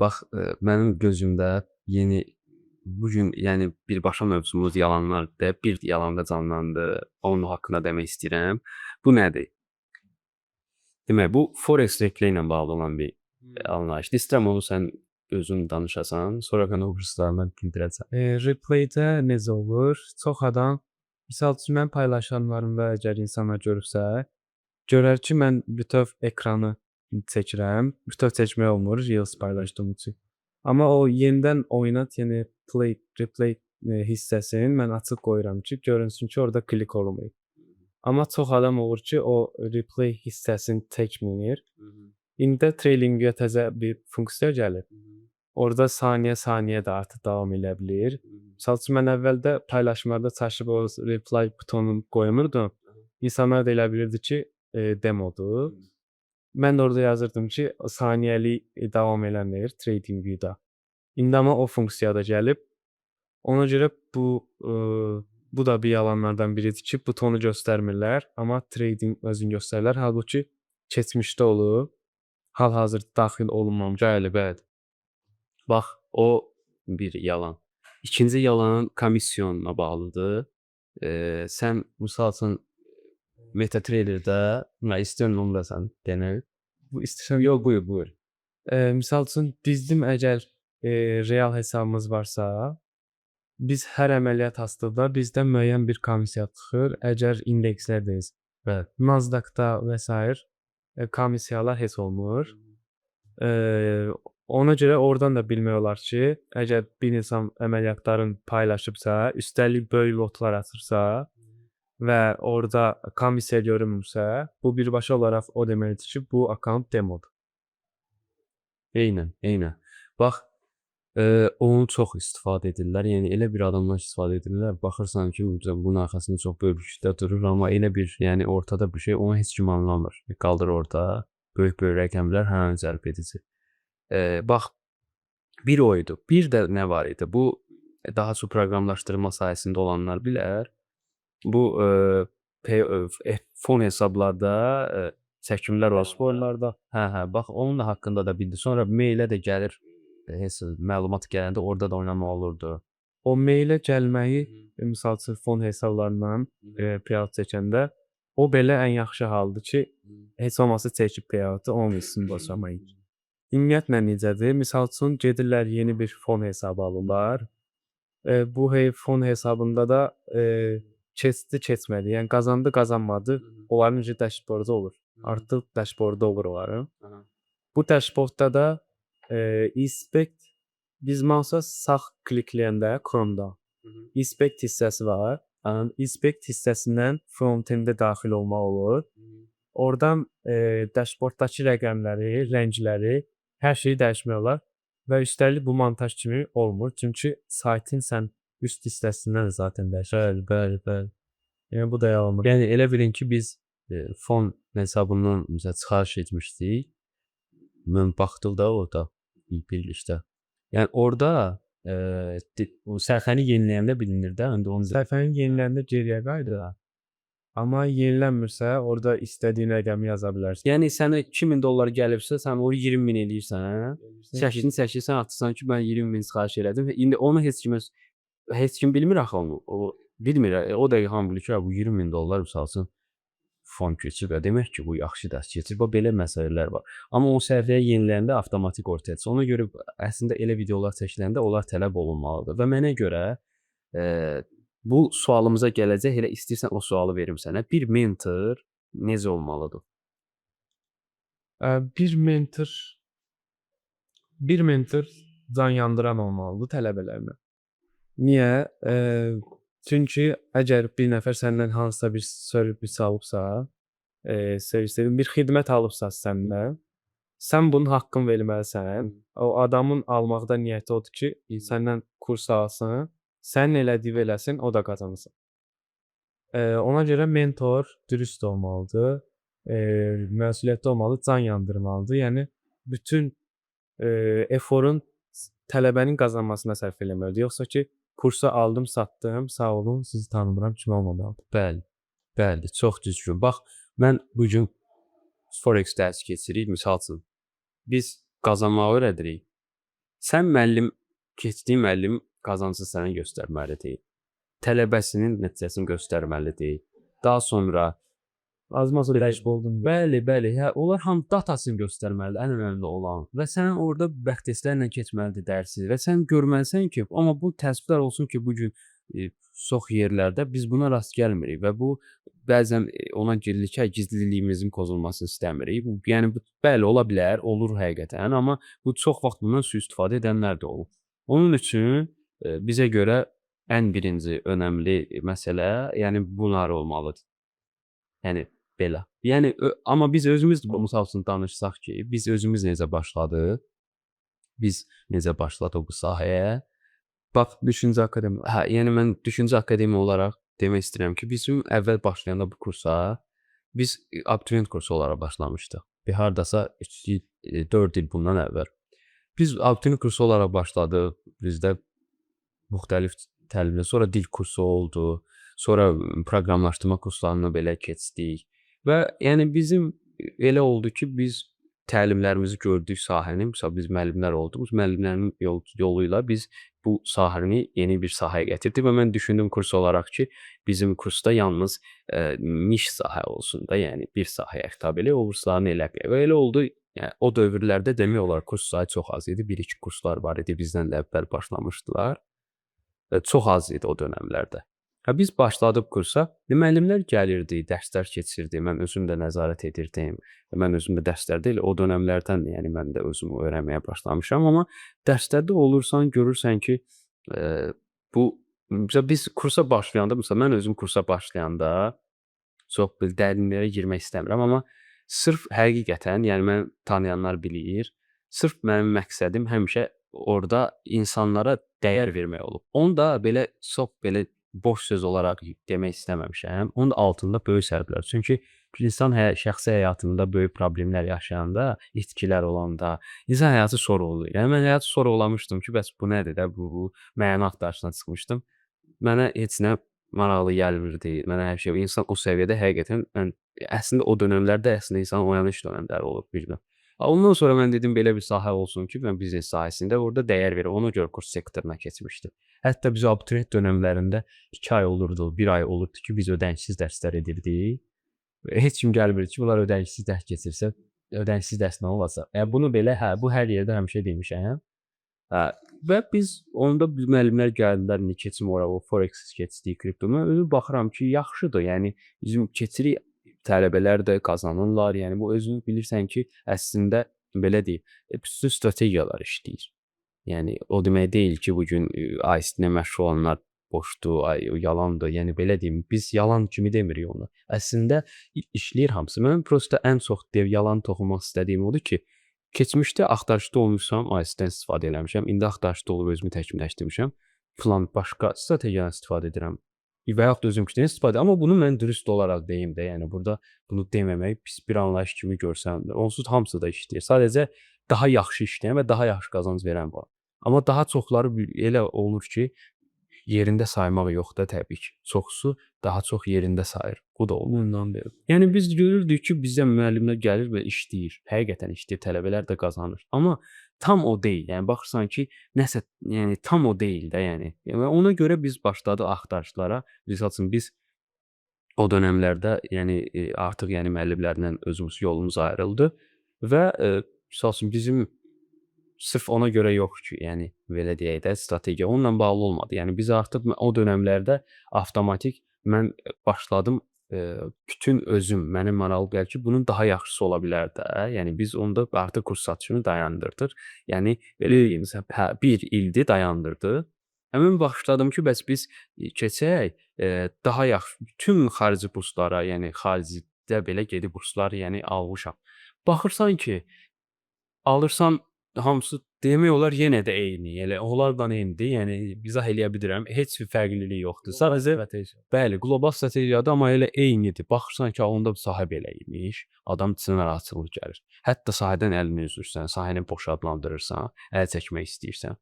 Bax, mənim gözümdə yeni bu gün yəni birbaşa mövzumuz yalanlardır. Bir yalan da canlandı. Onun haqqında demək istəyirəm. Bu nədir? Demək, bu forex rekllə ilə bağlı olan bir anlayışdır. İstəyirəm onu sən özün danışasan, sonra o kursları mən bildirəcəm. Replaydə necə olur? Çox adam misal üçün mən paylaşanlarımda əgər insanlar görürsə, görər ki, mən bütöv ekranı çəkirəm. Bütöv çəkmək olmur Reels paylaşdığım üçün. Amma o yenidən oynat, yəni replay hissəsini mən açıq qoyuram ki, görünsün ki, orada klik olmayıb. Amma çox adam olur ki, o replay hissəsini çəkmir. İndi trailingə təzə bir funksiya gəlir. Orada saniyə də artıq davam edə bilir. Misal üçün mən əvvəldə paylaşımlarda çaşıb o reply butonunu qoymurdum. İnsanlar da elə bilirdi ki, demodur. Mən də orada yazırdım ki, saniyəlik davam eləmir trading view-da. İndi amma o funksiya da gəlib. Ona görə bu da bir yalanlardan biridir ki, butonu göstərmirlər, amma trading özünü göstərirlər. Halbuki keçmişdə olub, hal-hazırda daxil olunmamış. Bəli. Bax, o bir yalan. İkinci yalan komissiyonla bağlıdır. Sən misal üçün MetaTrader'də istəyirsən onu da sən denə. Bu istəsəm Yox, buyur. misal üçün bizim əgər real hesabımız varsa, biz hər əməliyyat asdıqda bizdən müəyyən bir komissiya çıxır. Əgər indekslərdeyiz, Bəli. Nasdaqda və sair komissiyalar heç olmur. Ona görə oradan da bilmək olar ki, əgər bir insan əməliyyatların paylaşıbsa, üstəlik böyük lotlar atırsa və orada komissiya görünmürsə, bu birbaşa olaraq o deməkdir ki, bu account demodur. Eynən. Bax, onu çox istifadə edirlər. Yəni elə bir adamlar istifadə edirlər. Baxırsan ki, bunun arxasında çox böyük bir kütlə durur, amma elə bir, yəni ortada bir şey, onu heç kim anlamır. Qaldır orada böyük rəqəmlər, cəlb edici. Bax, bir o idi. Bir də nə var idi? Bu daha çox proqramlaşdırma sahəsində olanlar bilər. Bu fon hesablarda çəkimlər var sporlarda. Bax onun da haqqında da bildi. Sonra mailə də gəlir. Heç məlumat gələndə orada da oynamaq olurdu. O mailə gəlməyi misal üçün fon hesablarından payout çəkəndə o belə ən yaxşı haldır ki, heç olmasa çəkib payout-u onun üstünü boşamayın. Ümumiyyətlə necədir? Misal üçün gedirlər yeni bir fon hesabı alırlar. Bu fon hesabında da keçdi, keçmədi. Yəni qazandı, qazanmadı. Onların necə dashboardu olur. Artıq dashboardu olur onların. Bu dashboardda da inspect biz mouse'a sağ klikləyəndə Chrome-da inspect hissəsi var. Inspect hissəsindən front-end'ə daxil olmaq olur. Oradan dashboarddakı rəqəmləri, rəngləri, hər şeyi dəyişmək olar və üstəlik bu montaj kimi olmur. Çünki saytın sən üst hissəsindən zaten dəyişir. Bəli. Yəni bu da yalandır. Yəni elə bilin ki, biz fon hesabından bizə çıxarış etmişdik. Mən baxdıq da orada birlikdə. Yəni orada o səhifəni yeniləyəndə bilinir də, indi onu Səhifəni yeniləyəndə geriyə qayıdır. Amma yenilənmirsə, orada istədiyin rəqəmi yaza bilərsən. Yəni sənə $2000 gəlibsə, sən onu 20.000 eləyirsən, çəkini çəkirsən, atırsan ki, mən 20.000 çıxarış elədim. İndi onu heç kim bilmir axı onu. O bilmir. O da hamı bilir ki, bu $20.000 misalsın fon keçib. Demək ki, bu yaxşı dərs keçir. Belə məsələlər var. Amma o səhifəyə yeniləyəndə avtomatik ortaya çıxır. Ona görə əslində elə videolar çəkiləndə onlar tələb olunmalıdır. Və mənə görə Bu sualımıza gələcək. Elə istəyirsən o sualı verim sənə. Bir mentor necə olmalıdır? Bir mentor bir mentor can yandıran olmalıdır tələbələrinə. Niyə? Çünki əgər bir nəfər səndən hansısa bir servis alıbsa, servisdən bir xidmət alıbsa səndən, sən bunun haqqını verməlisən. O adamın almaqda niyyəti odur ki, səndən kurs alsın, sənin elədiyi eləsin, o da qazansın. Ona görə mentor dürüst olmalıdır, məsuliyyətli olmalıdır, can yandırmalıdır. Yəni bütün eforun tələbənin qazanmasına sərf eləməlidir. Yoxsa ki, kursu aldım, satdım, sağ olun, sizi tanımıram kimi olmamalıdır. Bəli, bəli, çox düzgün. Bax, mən bu gün Forex dərsi keçirik. Misal üçün, biz qazanmağı öyrədirik. Sən keçdiyin müəllim qazancı sənə göstərməlidir. Tələbəsinin nəticəsini göstərməlidir. Daha sonra Az-maz təcrübə oldun. bəli, hə, onlar hamı datasını göstərməlidir, ən önəmli olan. Və sən orada bəxt testlərlə keçməlidir dərsi və sən görməlisən ki, amma bu təəssüflər olsun ki, bu gün çox yerlərdə biz buna rast gəlmirik və bu bəzən ona giririk ki, gizliliyimizin pozulmasını istəmirik. Bu, yəni bəli, ola bilər, olur həqiqətən, amma bu çox vaxt bundan sui-istifadə edənlər də olur. Onun üçün bizə görə ən birinci önəmli məsələ, yəni bunlar olmalıdır. Yəni belə. Yəni amma biz özümüz misal üçün danışsaq ki, biz özümüz necə başladıq? Biz necə başladıq bu sahəyə? Bax, Düşüncə Akademiyası. Hə, yəni mən Düşüncə Akademiyası olaraq demək istəyirəm ki, bizim əvvəl başlayanda bu kursa biz abituriyent kursu olaraq başlamışdıq. Bir hardasa 4 il bundan əvvəl. Biz abituriyent kursu olaraq başladıq. Bizdə müxtəlif təlimlər, sonra dil kursu oldu. Sonra proqramlaşdırma kurslarını belə keçdik və yəni bizim elə oldu ki, biz təlimlərimizi gördük sahənin, məsələn biz müəllimlər olduq. Bu müəllimlərin yolu ilə biz bu sahəni yeni bir sahəyə gətirdik və mən düşündüm kurs olaraq ki, bizim kursda yalnız niş sahə olsun da, yəni bir sahəyə xitab eləyək, o burslarını elə bilək. Və elə oldu, yəni o dövrlərdə demək olar kurs sayı çox az idi. 1-2 kurslar var idi, bizdən də əvvəl başlamışdılar. Çox az idi o dönəmlərdə. Biz başladıq kursa, müəllimlər gəlirdi, dərslər keçirdi, mən özüm də nəzarət edirdim. Mən özüm də dərslərdə elə o dönəmlərdən, yəni mən də özümü öyrənməyə başlamışam, amma dərslərdə olursan, görürsən ki, biz kursa başlayanda, məsələn, mən özüm kursa başlayanda çox belə dərinlərə girmək istəmirəm, amma sırf həqiqətən, yəni mən tanıyanlar bilir, sırf mənim məqsədim həmişə orada insanlara dəyər vermək olub. Onu da belə çox belə boş söz olaraq demək istəməmişəm. Onun altında böyük səbəblər. Çünki bir insan şəxsi həyatında böyük problemlər yaşayanda, itkilər olanda, insan həyatı sorğulayır. Yəni mən həyatı sorğulamışdım ki, bəs bu nədir də, bu məna axtarışına çıxmışdım. Mənə heç nə maraqlı gəlmirdi. Mənə hər şey insan o səviyyədə həqiqətən mən əslində o dönəmlərdə əslində insan oyanış dönəmləri olub birdən. Ondan sonra mən dedim belə bir sahə olsun ki, mən biznes sahəsində orada dəyər verim. Ona görə kurs sektoruna keçmişdim. Hətta biz abituriyent dönəmlərində 2 ay olurdu, 1 ay olurdu ki, biz ödənişsiz dərslər edirdik. Heç kim gəlmirdi ki, bunlar ödənişsiz dərs keçirsə, ödənişsiz dərs nə olacaq? Yəni bunu belə, bu hər yerdə həmişə demişəm. Və biz onda müəllimlər gəldilər, indi keçim ora, o Forex keçdik, kripto. Mən özüm baxıram ki, yaxşıdır. Yəni bizim keçirik, tələbələr də qazanırlar. Yəni bu özün bilirsən ki, əslində belə deyim, bütün strategiyalar işləyir. Yəni o demək deyil ki, bu gün ICT-nə məşğul olanlar boşdur, yalandır. Yəni belə deyim, biz yalan kimi demirik onu. Əslində işləyir hamısı. Mən prosta ən çox yalan toxunmaq istədiyim odur ki, keçmişdə axtarışda olmuşsam, ICT-dən istifadə eləmişəm. İndi axtarışda olub özümü təkmilləşdirmişəm. Plan başqa strategiyadan istifadə edirəm. Və yaxud da özümküdən istifadə. Amma bunu mən dürüst olaraq deyim də, yəni burada bunu deməmək pis bir anlayış kimi görsəm də, onsuz hamısı da işləyir. Sadəcə daha yaxşı işləyən və daha yaxşı qazanc verən var. Amma daha çoxları elə olur ki, yerində saymaq yox da təbii ki. Çoxsu daha çox yerində sayır. Bu da olur. Bundan beri. Yəni biz görürdük ki, bizə müəllimlər gəlir və işləyir. Həqiqətən işləyir, tələbələr də qazanır. Amma tam o deyil. Yəni baxırsan ki, nəsə, yəni tam o deyil də, yəni. Və ona görə biz başladıq axtarışlara. Məsəl üçün biz o dönəmlərdə, yəni artıq yəni müəllimlərlə özümüz yolumuz ayrıldı və məsəl üçün bizim sırf ona görə yox ki, yəni belə deyək də, strategiya onunla bağlı olmadı. Yəni biz artıq o dönəmlərdə avtomatik mən başladım, bütün özüm mənim maraqlı gəlir ki, bunun daha yaxşısı ola bilər də. Yəni biz onda artıq kurs satışını dayandırdıq. Yəni belə deyim, hə, 1 ildir dayandırdıq. Həmin başladım ki, bəs biz keçək, daha yaxşı bütün xarici burslara, yəni xaricdə belə gedib burslar, yəni almışam. Baxırsan ki, alırsan hamısı demək olar yenə də eyni. Elə onlarla eynidir. Yəni izah eləyə bilirəm. Heç bir fərqlilik yoxdur. Sadəcə bəli, qlobal strategiyadır, amma elə eynidir. Baxırsan ki, onda bu sahə belə imiş. Adam içinə narahatçılıq gəlir. Hətta sahədən əlini üzürsən, sahəni boş adlandırırsan, əl çəkmək istəyirsən.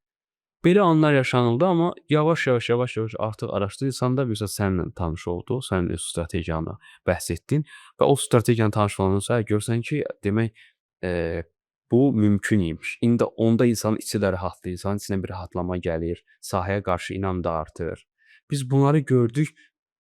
Belə anlar yaşanıldı, amma yavaş-yavaş artıq araşdırırsan da bizə səninlə tanış olduq, sən öz strategiyanı bəhs etdin və o strategiyanı tanış olandan sonra görürsən ki, demək, bu mümkün imiş. İndi onda insanın içi də rahatlayır, insanın içinə bir rahatlama gəlir, sahəyə qarşı inam da artır. Biz bunları gördük.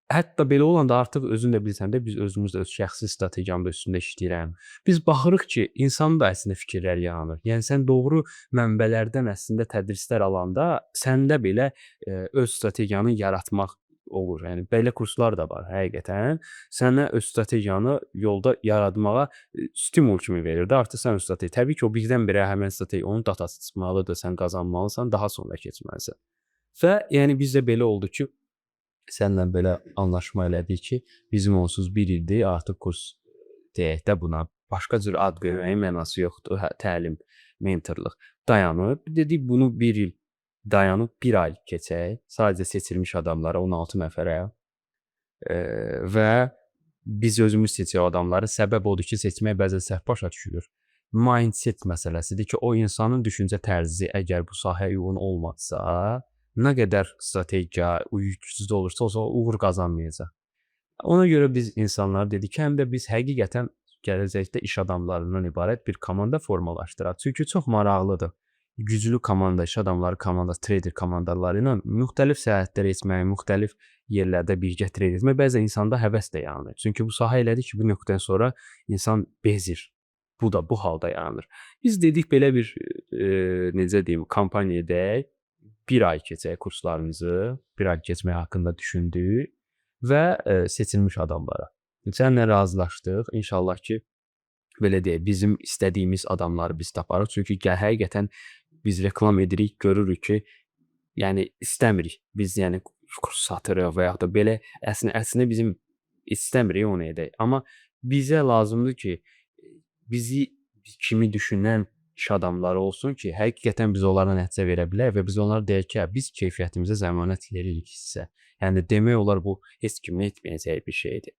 Hətta belə olanda artıq özün də bilirsən də, biz özümüz də öz şəxsi strategiyamda üstündə işləyirəm. Biz baxırıq ki, insanın da əslində fikirlər yaranır. Yəni sən doğru mənbələrdən əslində tədrislər alanda səndə belə öz strategiyanı yaratmaq olur. Yəni belə kurslar da var həqiqətən. Sənə öz strategiyanı yolda yaratmağa stimul kimi verir də. Artıq sən öz strategiya. Təbii ki, o birdən-birə həmin strategiya onun datası çıxmalıdır, sən qazanmalısan, daha sonra keçməlisən. Və yəni bizdə belə oldu ki, sənlə belə anlaşma elədik ki, bizim onsuz 1 ildir, artıq kurs deyək də buna başqa cür ad verməyin mənası yoxdur. Hə, təlim, mentorluq dayanıb. Dedik bunu 1 il dayanıb 1 ay keçək. Sadəcə seçilmiş adamlara, 16 nəfərə və biz özümüz seçirik adamları. Səbəb odur ki, seçmək bəzən səhv başa düşülür. Mindset məsələsidir ki, o insanın düşüncə tərzi əgər bu sahəyə uyğun olmazsa, nə qədər strategiya uyğunsuz olursa, o uğur qazanmayacaq. Ona görə biz insanlara dedik ki, həm də biz həqiqətən gələcəkdə iş adamlarından ibarət bir komanda formalaşdıraq. Çünki çox maraqlıdır. Güclü komanda, iş adamları komandası, trader komandaları ilə müxtəlif səyahətlər etmək, müxtəlif yerlərdə birgə trade etmək bəzən insanda həvəs də yaranır. Çünki bu sahə elədir ki, bu nöqtədən sonra insan bezir. Bu da bu halda yaranır. Biz dedik belə bir necə deyim, kampaniya edək. 1 ay keçək kurslarımızı, 1 ay keçmək haqqında düşündük və seçilmiş adamlara. Səninlə razılaşdıq. İnşallah ki, belə deyək, bizim istədiyimiz adamları biz taparıq. Çünki həqiqətən biz reklam edirik, görürük ki, yəni istəmirik. Biz yəni kurs satırıq və yaxud da belə əslində bizim istəmirik onu edək. Amma bizə lazımdır ki, bizi kimi düşünən iş adamları olsun ki, həqiqətən biz onlara nəticə verə bilək və biz onlara deyək ki, biz keyfiyyətimizə zəmanət veririk sizə. Yəni demək olar bu heç kimin etməyəcəyi bir şeydir.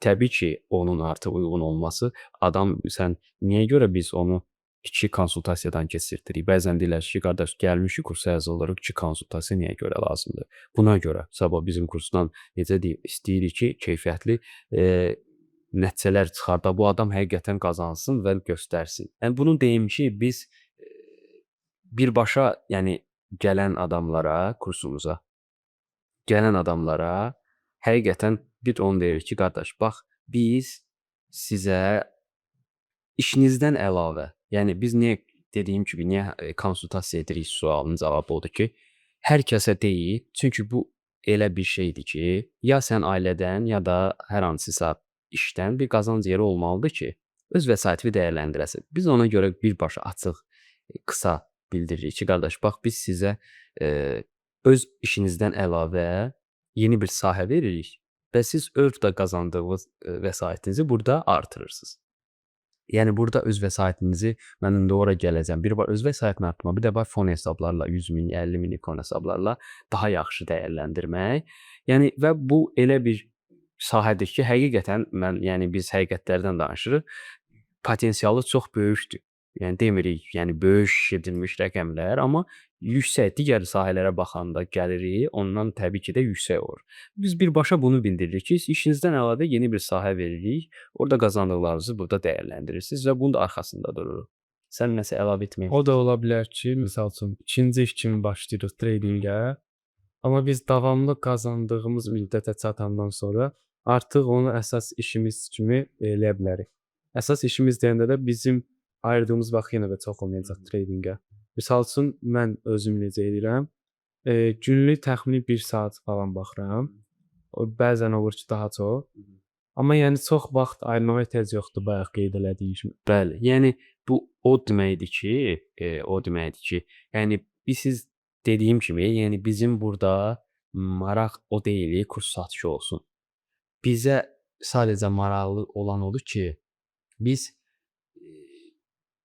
Təbii ki, onun artıq uyğun olması adam sən niyə görə biz onu 2 konsultasiyadan keçirdirik? Bəzən deyirlər ki, qardaş gəlmişik kursa yazılırıq, 2 konsultasiya niyə görə lazımdır? Buna görə sabah bizim kursdan necə deyim, istəyirik ki, keyfiyyətli nəticələr çıxarda, bu adam həqiqətən qazansın və göstərsin. Yəni bunu deyim ki, biz birbaşa, yəni gələn adamlara, kursumuza gələn adamlara həqiqətən bir onu deyirik ki, qardaş, bax biz sizə işinizdən əlavə, yəni biz niyə dediyim kimi, niyə konsultasiya edirik sualının cavabı odur ki, hər kəsə deyil, çünki bu elə bir şeydir ki, ya sən ailədən, ya da hər hansısa işdən bir qazanc yeri olmalıdır ki, öz vəsaitini dəyərləndirəsən. Biz ona görə birbaşa açıq, qısa bildiririk ki, qardaş, bax biz sizə öz işinizdən əlavə yeni bir sahə veririk və siz örfdə qazandığınız vəsaitinizi burada artırırsınız. Yəni burada öz vəsaitinizi mən indi ora gələcəm. Bir var öz vəsaitini artırmaq, bir də var fon hesablarla 100.000, 50.000 fon hesablarla daha yaxşı dəyərləndirmək. Yəni və bu elə bir sahədir ki, həqiqətən yəni biz həqiqətlərdən danışırıq. Potensialı çox böyükdür. Yəni demirik, yəni böyük edilmiş rəqəmlər, amma yüksək digər sahələrə baxanda gəliri ondan təbii ki də yüksək olur. Biz birbaşa bunu bildiririk ki, işinizdən əlavə yeni bir sahə veririk. Orada qazandıqlarınızı burada dəyərləndirirsiniz və bunun da arxasında dururuq. Sən nəsə əlavə etmək? O da ola bilər ki, məsəl üçün ikinci iş kimi başlayırıq tradingə. Amma biz davamlı qazandığımız müddətə çatandan sonra artıq onu əsas işimiz kimi eləyə bilərik. Əsas işimiz deyəndə də bizim ayırdığımız vaxt yenə də çox olmayacaq tradingə. Misal üçün mən özüm necə edirəm? Günlük təxmini 1 saat falan baxıram. O bəzən olur ki, daha çox. Amma yəni çox vaxt ayırmağa ehtiyac yoxdur bayaq qeyd elədiyim kimi. Bəli, yəni bu o deməkdir ki, yəni siz dediyim kimi, yəni bizim burada maraq o deyil, kurs satışı olsun. Bizə sadəcə maraqlı olan odur ki, biz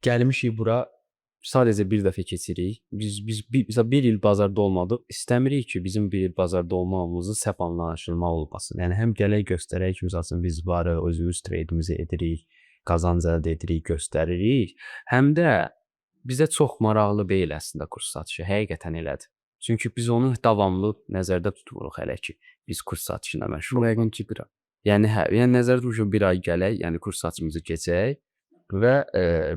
gəlmişik bura sadəcə bir dəfə keçirik. Biz bir il bazarda olmadıq. İstəmirik ki, bizim bir il bazarda olmağımızı səhv anlaşılma olmasın. Yəni həm gələk göstərək ki, məsəl üçün biz varıq, özümüz treyidimizi edirik, qazanc əldə edirik, göstəririk. Həm də bizə çox maraqlı deyil əslində kurs satışı. Həqiqətən elədir. Çünki biz onu davamlı nəzərdə tutmuruq hələ ki. Biz kurs satışı ilə məşğuluq. Yəqin ki, bir ay. Yəni nəzərdə tutmuruq bir ay gələk, yəni kurs satışımızı keçək və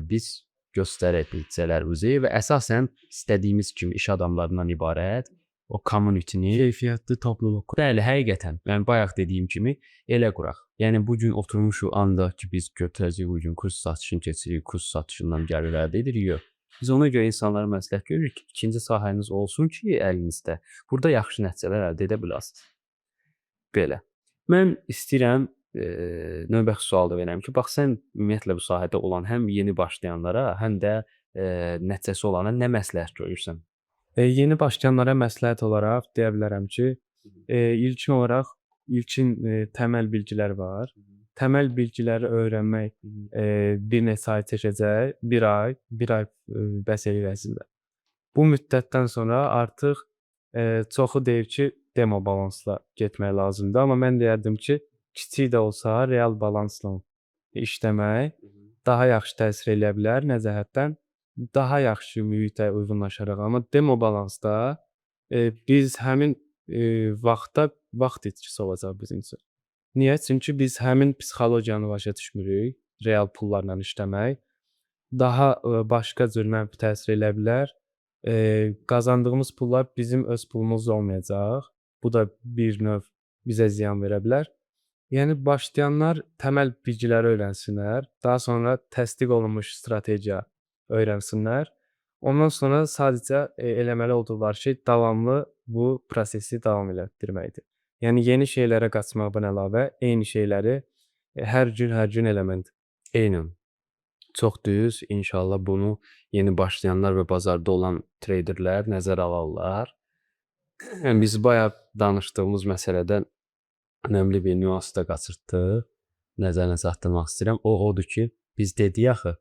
biz göstərək nəticələrimizi və əsasən istədiyimiz kimi iş adamlarından ibarət o community-ni Keyfiyyətli topluluq. bəli, həqiqətən, yəni bayaq dediyim kimi elə quraq. Yəni bu gün oturmuşuq anda ki, biz götürəcəyik bu gün kurs satışını keçiririk, kurs satışından gəlir əldə edirik, yox. Biz ona görə insanlara məsləhət görürük ki, ikinci sahəniz olsun ki, əlinizdə. Burada yaxşı nəticələr əldə edə bilərsiniz. Belə. Mən istəyirəm növbəti sual da verəm ki, bax sən ümumiyyətlə bu sahədə olan həm yeni başlayanlara, həm də nəticəsi olana nə məsləhət görürsən? Yeni başlayanlara məsləhət olaraq deyə bilərəm ki, ilkin təməl bilgilər var. Təməl bilgiləri öyrənmək bir neçə ay çəkəcək. Bir ay bəs eləyir əslində. Bu müddətdən sonra artıq çoxu deyir ki, demo balansla getmək lazımdır. Amma mən deyərdim ki, kiçik də olsa real balansla işləmək daha yaxşı təsir eləyə bilər. Nə cəhətdən? Daha yaxşı mühitə uyğunlaşaraq. Amma demo balansda biz həmin vaxt itkisi olacaq bizim üçün. Niyə? Çünki biz həmin psixologiyanı başa düşmürük. Real pullarla işləmək daha başqa cür mənfi təsir eləyə bilər. Qazandığımız pullar bizim öz pulumuz olmayacaq. Bu da bir növ bizə ziyan verə bilər. Yəni başlayanlar təməl bilgiləri öyrənsinlər, daha sonra təsdiq olunmuş strategiya öyrənsinlər. Ondan sonra sadəcə eləməli olduqları şey davamlı bu prosesi davam elətdirməkdir. Yəni yeni şeylərə qaçmaqdan əlavə eyni şeyləri hər gün eləməlidir. Eynən. Çox düz. İnşallah bunu yeni başlayanlar və bazarda olan treyderlər nəzərə alarlar. Biz bayaq danışdığımız məsələdən önəmli bir nüans da qaçırtdıq. Nəzərə çatdırmaq istəyirəm. O odur ki, biz dedik axı,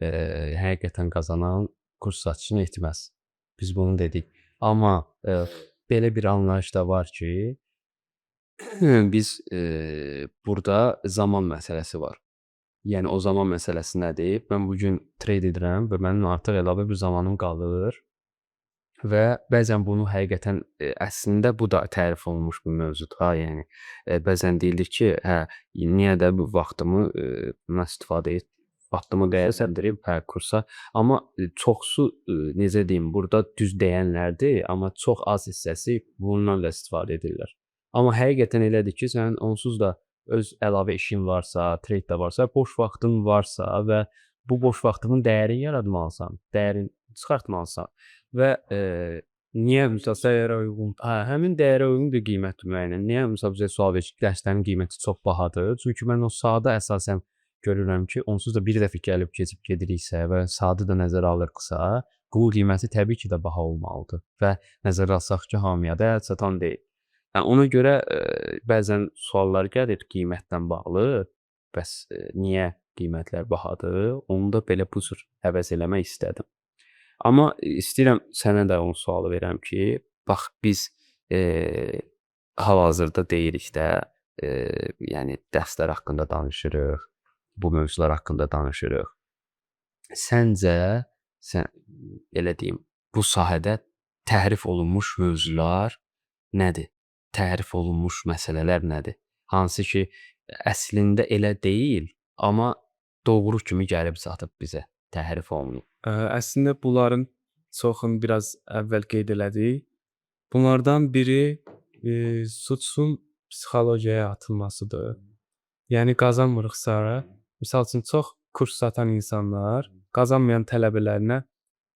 həqiqətən qazanan kurs satışını etməz. Biz bunu dedik. Amma belə bir anlayış da var ki, biz burada zaman məsələsi var. Yəni o zaman məsələsi nədir? Mən bu gün trade edirəm və mənim artıq əlavə bir zamanım qalır və bəzən bunu həqiqətən əslində bu da tərif olunmuş bir mövzudur ha, yəni bəzən deyilir ki, hə, niyə də bu vaxtımı bundan istifadə et, vaxtımı dəyərsəndirib kursa, amma çoxsu necə deyim, burada düz deyənlərdir, amma çox az hissəsi bundan da istifadə edirlər. Amma həqiqətən elədir ki, sənin onsuz da öz əlavə işin varsa, trade də varsa, boş vaxtın varsa və bu boş vaxtının dəyərini yaratmalısan, dəyərini çıxartmalısan və niyə məsələn Dəyərə uyğun. həmin dəyərə uyğun bir qiymət müəyyən. Niyə məsələn bizə sual verir ki, dərslərin qiyməti çox bahadır? Çünki mən o saatı əsasən görürəm ki, onsuz da bir dəfə gəlib keçib gediriksə və saatı da nəzərə alırıqsa, bu qiyməti təbii ki də baha olmalıdır və nəzərə alsaq ki, hamıya da çatan deyil. Yəni ona görə bəzən suallar gəlir qiymətlə bağlı. Bəs niyə qiymətlər bahadır? Onu da belə bu cür həvəs eləmək istədim. Amma istəyirəm sənə də o sualı verəm ki, bax biz hal-hazırda deyirik də, yəni dərslər haqqında danışırıq, bu mövzular haqqında danışırıq. Səncə, sən elə deyim, bu sahədə təhrif olunmuş mövzular nədir? Təhrif olunmuş məsələlər nədir? Hansı ki, əslində elə deyil, amma doğru kimi gəlib çatıb bizə təhrif olunub. Əslində bunların çoxunu biraz əvvəl qeyd elədik. Bunlardan biri suçun psixologiyaya atılmasıdır. Yəni qazanmırıqsa, misal üçün çox kurs satan insanlar qazanmayan tələbələrinə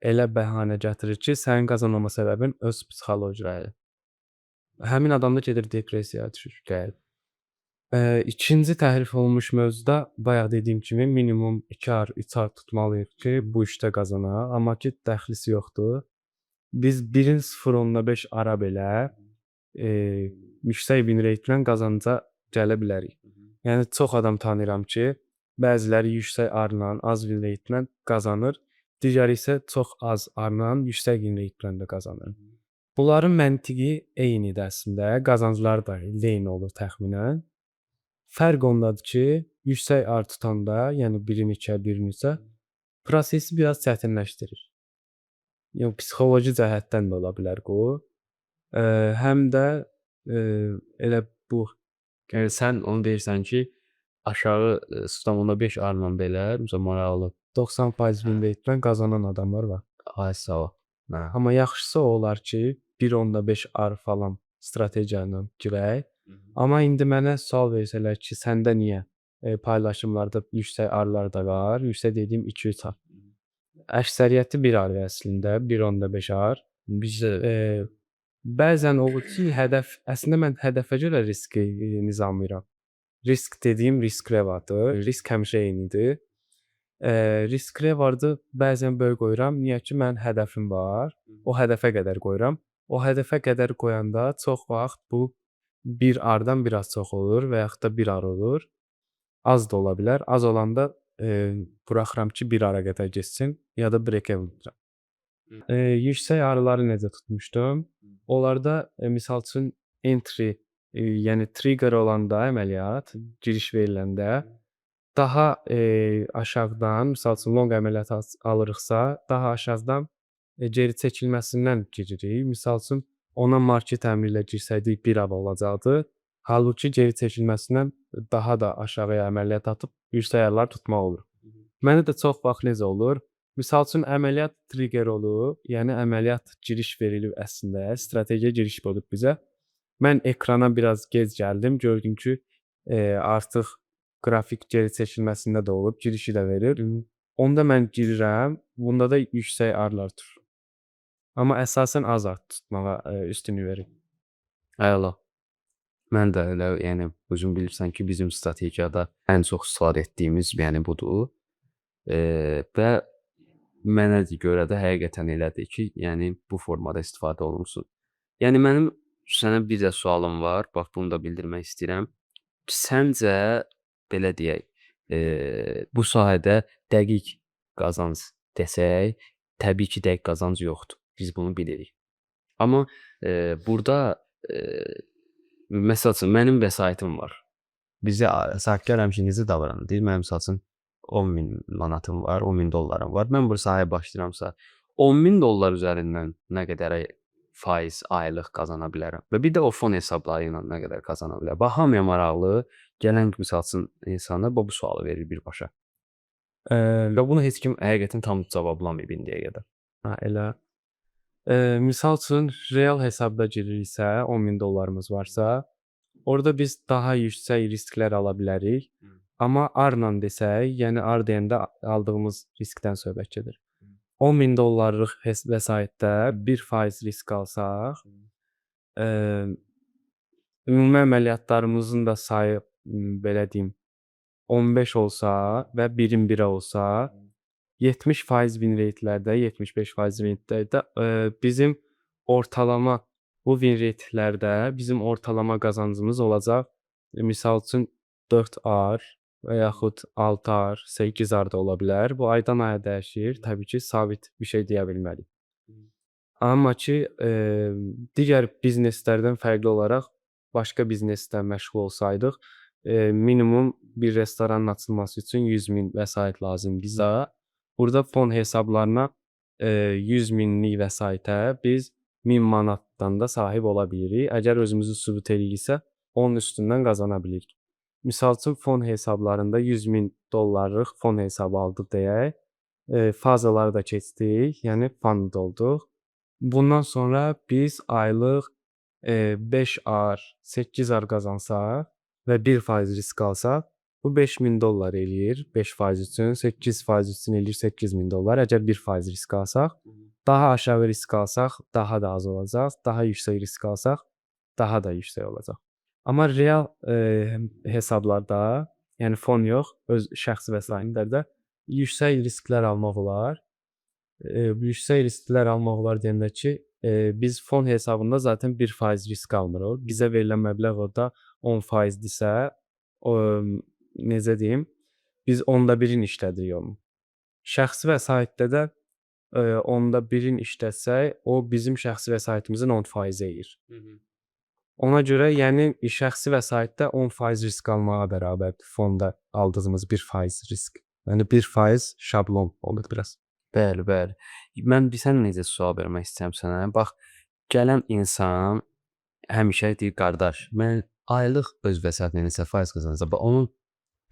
elə bəhanə gətirir ki, sənin qazanmama səbəbin öz psixologiyadır. Həmin adam da gedir depressiyaya düşür. Gəlib. İkinci təhrif olunmuş mövzuda bayaq dediyim kimi minimum 2 ar, 3 ar tutmalıyıq ki, bu işdə qazanaq, amma ki dəxlisi yoxdur. Biz 1-in 0.5 ara belə yüksək win rate-lə qazanca gələ bilərik. Yəni çox adam tanıyıram ki, bəziləri yüksək arla, az win rate-lə qazanır, digəri isə çox az arla, yüksək win rate-lə də qazanır. Bunların məntiqi eynidir əslində, qazancları da eyni olur təxminən. Fərq ondadır ki, yüksək ar tutanda, yəni 1-in 2-ə, 1-in 3-ə prosesi biraz çətinləşdirir. Yəni psixoloji cəhətdən də ola bilər bu. Həm də elə bu Yəni sən onu deyirsən ki, aşağı 0.5 arla belə maraqlı 90% win rate-lə qazanan adamlar var. ay sağ ol. Hə. Amma yaxşısı o olar ki, 1.5 ar falan strategiya ilə girək. Amma indi mənə sual versələr ki, səndə niyə paylaşımlarda yüksək arlar da var, yüksək dediyim 2-3 ar. Əksəriyyəti 1 ar əslində, 1.5 ar. Bizdə Bəzən olur ki, əslində mən hədəfə görə riski nizamlayıram. Risk dediyim risk revardır. Risk həmişə eynidir. Risk revardı bəzən böyük qoyuram. Niyə ki, mənim hədəfim var. O hədəfə qədər qoyuram. O hədəfə qədər qoyanda çox vaxt bu 1 ardan biraz çox olur və yaxud da 1 ar olur. Az da ola bilər. Az olanda buraxıram ki, 1 ara qədər getsin ya da break-even tuturam. Yüksək arıları necə tutmuşdum? Onlarda misal üçün entry, yəni trigger olanda əməliyyat, giriş veriləndə daha aşağıdan, misal üçün long əməliyyat alırıqsa, daha aşağıdan geri çəkilməsindən giririk. Misal üçün ona market əmri ilə girsəydik 1 av olacaqdı. Halbuki geri çəkilməsindən daha da aşağıya əməliyyat atıb yüksək arılar tutmaq olur. Məndə də çox vaxt necə olur? Misal üçün əməliyyat trigger olub, yəni əməliyyat giriş verilib əslində, strategiya giriş olub bizə. Mən ekrana biraz gec gəldim, gördüm ki, artıq qrafik geri çəkilməsində də olub, girişi də verir. Onda mən girirəm, bunda da yüksək arlar tutur. Amma əsasən az ar tutmağa üstünlük verir. əla. Mən də elə, yəni özün bilirsən ki, bizim strategiyada ən çox istifadə etdiyimiz yəni budur. Və mənə görə də həqiqətən elədir ki, yəni bu formada istifadə olunsun. Yəni mənim sənə bir də sualım var. Bax bunu da bildirmək istəyirəm. Səncə belə deyək, bu sahədə dəqiq qazanc desək, təbii ki, dəqiq qazanc yoxdur. Biz bunu bilirik. Amma burada məsəl üçün mənim vəsaitim var. Bizə sahibkar həmişə necə davranır? Deyir, mənim məsəl üçün 10.000 manatım var, 10.000 dollarım var. Mən bu sahəyə başlayıramsa, 10.000 dollar üzərindən nə qədər faiz aylıq qazana bilərəm? Və bir də o fon hesabları ilə nə qədər qazana bilərəm? Bax, hamıya maraqlı, gələn misal üçün insanlar bu sualı verir birbaşa. Və bunu heç kim həqiqətən tam cavablamayıb indiyə qədər. Ha, elə. Misal üçün real hesabda giririksə, 10.000 dollarımız varsa, orada biz daha yüksək risklər ala bilərik. Amma arla desək, yəni ar deyəndə aldığımız riskdən söhbət gedir. 10.000 dollarlıq vəsaitdə 1% risk alsaq, ümumi əməliyyatlarımızın da sayı belə deyim 15 olsa və 1-in 1-ə olsa, 70% win rate-lərdə, 75% win rate-lərdə bizim ortalama bu win rate-lərdə bizim ortalama qazancımız olacaq. Misal üçün 4 ar və yaxud 6 ar, 8 ar da ola bilər. Bu aydan aya dəyişir. Təbii ki, sabit bir şey deyə bilmərik. Amma ki, digər bizneslərdən fərqli olaraq başqa bizneslə məşğul olsaydıq, minimum bir restoranın açılması üçün 100.000 vəsait lazımdır bizə. Burada fon hesablarına 100.000-lik vəsaitə biz 1000 manatdan da sahib ola bilirik. Əgər özümüzü sübut ediriksə, onun üstündən qazana bilirik. Misal üçün fon hesablarında 100.000 dollarlıq fon hesabı aldıq deyək. Fazaları da keçdik, yəni fund olduq. Bundan sonra biz aylıq 5 ar, 8 ar qazansaq və 1% risk alsaq, bu 5.000 dollar eləyir 5% üçün, 8% üçün eləyir 8.000 dollar. Əgər 1% risk alsaq, Daha aşağı risk alsaq, daha da az olacaq. Daha yüksək risk alsaq, daha da yüksək olacaq. Amma real hesablarda, yəni fon yox, öz şəxsi vəsaitlərdə yüksək risklər almaq olar. Yüksək risklər almaq olar deyəndə ki, biz fon hesabında zaten 1% risk almırıq. Bizə verilən məbləğ orada 10%dirsə, necə deyim, biz 1/10-ni işlədirik onun. Şəxsi vəsaitdə də 1/10-ni işlətsək, o bizim şəxsi vəsaitimizin 10% yeyir. Ona görə, yəni şəxsi vəsaitdə 10% risk almağa bərabərdir fonda aldığımız 1% risk. Yəni 1% şablon olur biraz. Bəli, bəli. Mən bilirsən necə sual vermək istəyirəm sənə? Bax, gələn insan həmişə deyir, qardaş, mən aylıq öz vəsaitimlə neçə faiz qazanacağam? Bax, onun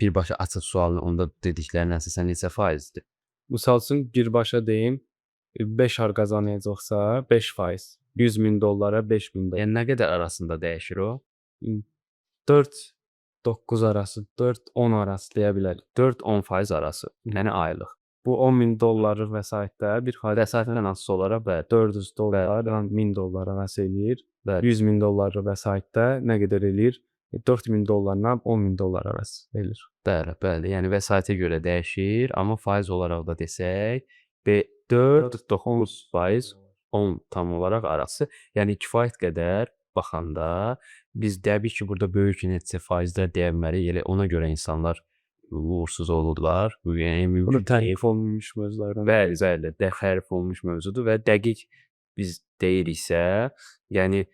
birbaşa açıq sualını, onda dediklərindən sən neçə faizdir? Misal üçün birbaşa deyim, 5 ay qazanacaqsa 5%, $100.000 $5.000. Yəni nə qədər arasında dəyişir o? 4-9 arası, 4-10 arası deyə bilərik. 4-10% arası. Yəni aylıq. Bu $10.000 vəsaitdə bir faiz Vəsaitdən asılı olaraq bəli. $400 $1.000 arası eləyir. Bəli. $100.000 vəsaitdə nə qədər eləyir? $4.000-dan $10.000 arası eləyir. Bəli, bəli. Yəni vəsaitə görə dəyişir, amma faiz olaraq da desək, 4-9% 10 tam olaraq arası. Yəni kifayət qədər baxanda biz təbii ki, burada böyük neçə faizlər deyə bilmərik. Elə ona görə insanlar uğursuz olurlar. Bu yəni Bu da tərif olunmuş mövzulardan. Bəli, bəli, xərif olmuş mövzudur və dəqiq biz deyiriksə, yəni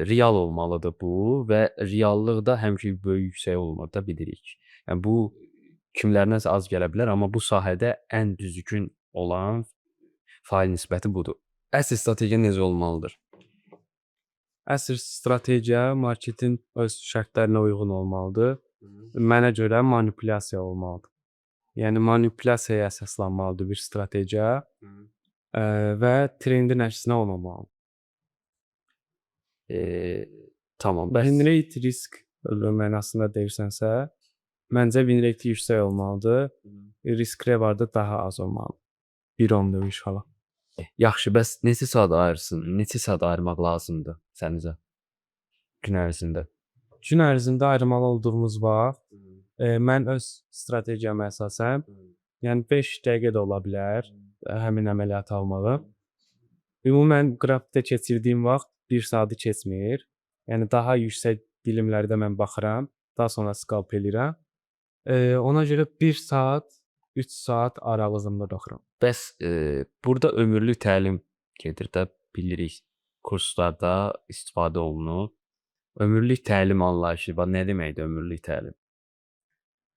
real olmalıdır bu və reallıqda həmişə böyük yüksək olmur da bilirik. Yəni bu kimlərnəsə az gələ bilər, amma bu sahədə ən düzgün olan faiz nisbəti budur. Əsl strategiya necə olmalıdır? Əsl strategiya marketin öz şərtlərinə uyğun olmalıdır. Mənə görə manipulyasiya olmalıdır. Yəni manipulyasiyaya əsaslanmalıdır bir strategiya və trendin əksinə olmamalıdır. Tamam. Win rate risk mənasında deyirsənsə, məncə win rate yüksək olmalıdır. Risk revardı daha az olmalıdır. 1-10 inşallah. Yaxşı, bəs neçə saat ayırsın? Neçə saat ayırmaq lazımdır səncə gün ərzində? Gün ərzində ayırmalı olduğumuz vaxt mən öz strategiyama əsasən, yəni 5 dəqiqə də ola bilər həmin əməliyyatı almağı. Ümumən qrafikdə keçirdiyim vaxt 1 saatı keçmir. Yəni daha yüksək dilimlərdə mən baxıram, daha sonra scalp eləyirəm. Ona görə 1 saat, 3 saat aralığında baxıram. Bəs burada ömürlük təlim gedir də, bilirik. Kurslarda istifadə olunur. Ömürlük təlim anlayışı var. Nə deməkdir ömürlük təlim?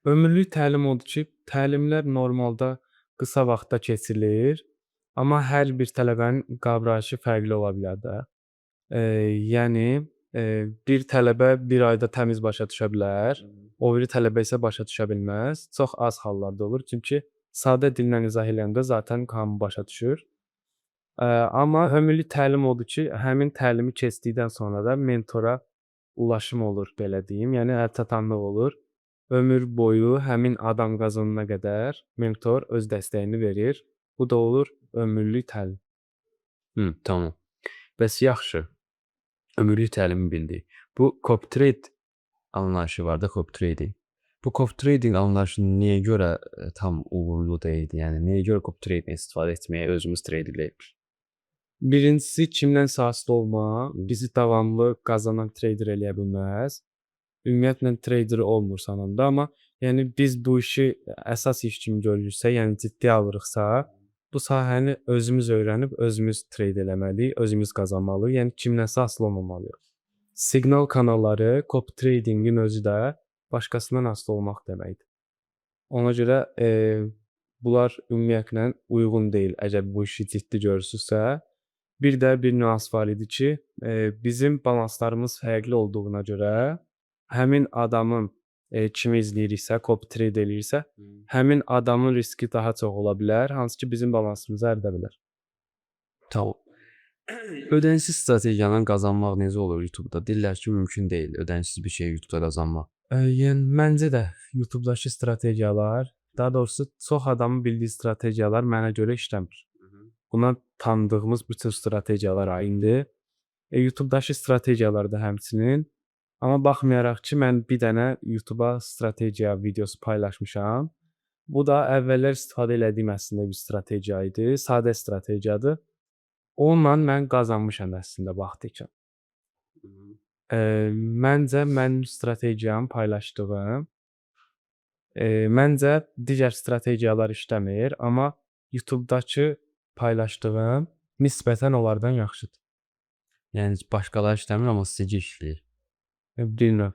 Ömürlük təlim odur ki, təlimlər normalda qısa vaxtda keçirilir, amma hər bir tələbənin qavrayışı fərqli ola bilər də. Yəni bir tələbə 1 ayda təmiz başa düşə bilər, o biri tələbə isə başa düşə bilməz. Çox az hallarda olur, çünki sadə dillə izah eləyəndə zaten hamı başa düşür. Amma ömürlük təlim odur ki, həmin təlimi keçdikdən sonra da mentora ulaşım olur, belə deyim. Yəni əlçatanlıq olur. Ömür boyu həmin adam qazanana qədər mentor öz dəstəyini verir. Bu da olur ömürlük təlim. Tamam. Bəs yaxşı. Ömürlük təlimi bildik. Bu copy trade anlayışı var da, copy trading. Bu copy trading anlayışı niyə görə tam uğurlu deyildi? Yəni niyə görə copy trading istifadə etməyə özümüz trade eləyirik? Birincisi kimdənsə asılı olma, bizi davamlı qazanan trader eləyə bilməz. Ümumiyyətlə trader olmursan da, amma yəni biz bu işi əsas iş kimi görürsə, yəni ciddi alırıqsa, bu sahəni özümüz öyrənib özümüz trade eləməliyik, özümüz qazanmalıyıq. Yəni kimdənsə asılı olmamalıyıq. Siqnal kanalları, copy tradingin özü də başqasından asılı olmaq deməkdir. Ona görə bunlar ümumiyyətlə uyğun deyil əgər bu işi ciddi görürsünüzsə. Bir də bir nüans var idi ki, bizim balanslarımız fərqli olduğuna görə həmin adamın kimi izləyiriksə, copy trade eləyirsə, həmin adamın riski daha çox ola bilər, hansı ki bizim balansımızı əridə bilər. Tamam. Ödənişsiz strategiyadan qazanmaq necə olur YouTube-da? Deyirlər ki, mümkün deyil ödənişsiz bir şey YouTube-da qazanmaq. Yəni məncə də YouTube-dakı strategiyalar, daha doğrusu çox adamın bildiyi strategiyalar mənə görə işləmir. buna tanıdığımız bütün strategiyalar aiddir. YouTube-dakı strategiyalar da həmçinin. Amma baxmayaraq ki, mən bir dənə YouTube-a strategiya videosu paylaşmışam. Bu da əvvəllər istifadə elədiyim əslində bir strategiya idi. Sadə strategiyadır. Onunla mən qazanmışam əslində vaxt ikən. Məncə mənim strategiyamı paylaşdığım, məncə digər strategiyalar işləmir, amma YouTube-dakı paylaşdığım nisbətən onlardan yaxşıdır. Yəni başqaları işləmir, amma sizcə işləyir. Bilmirəm.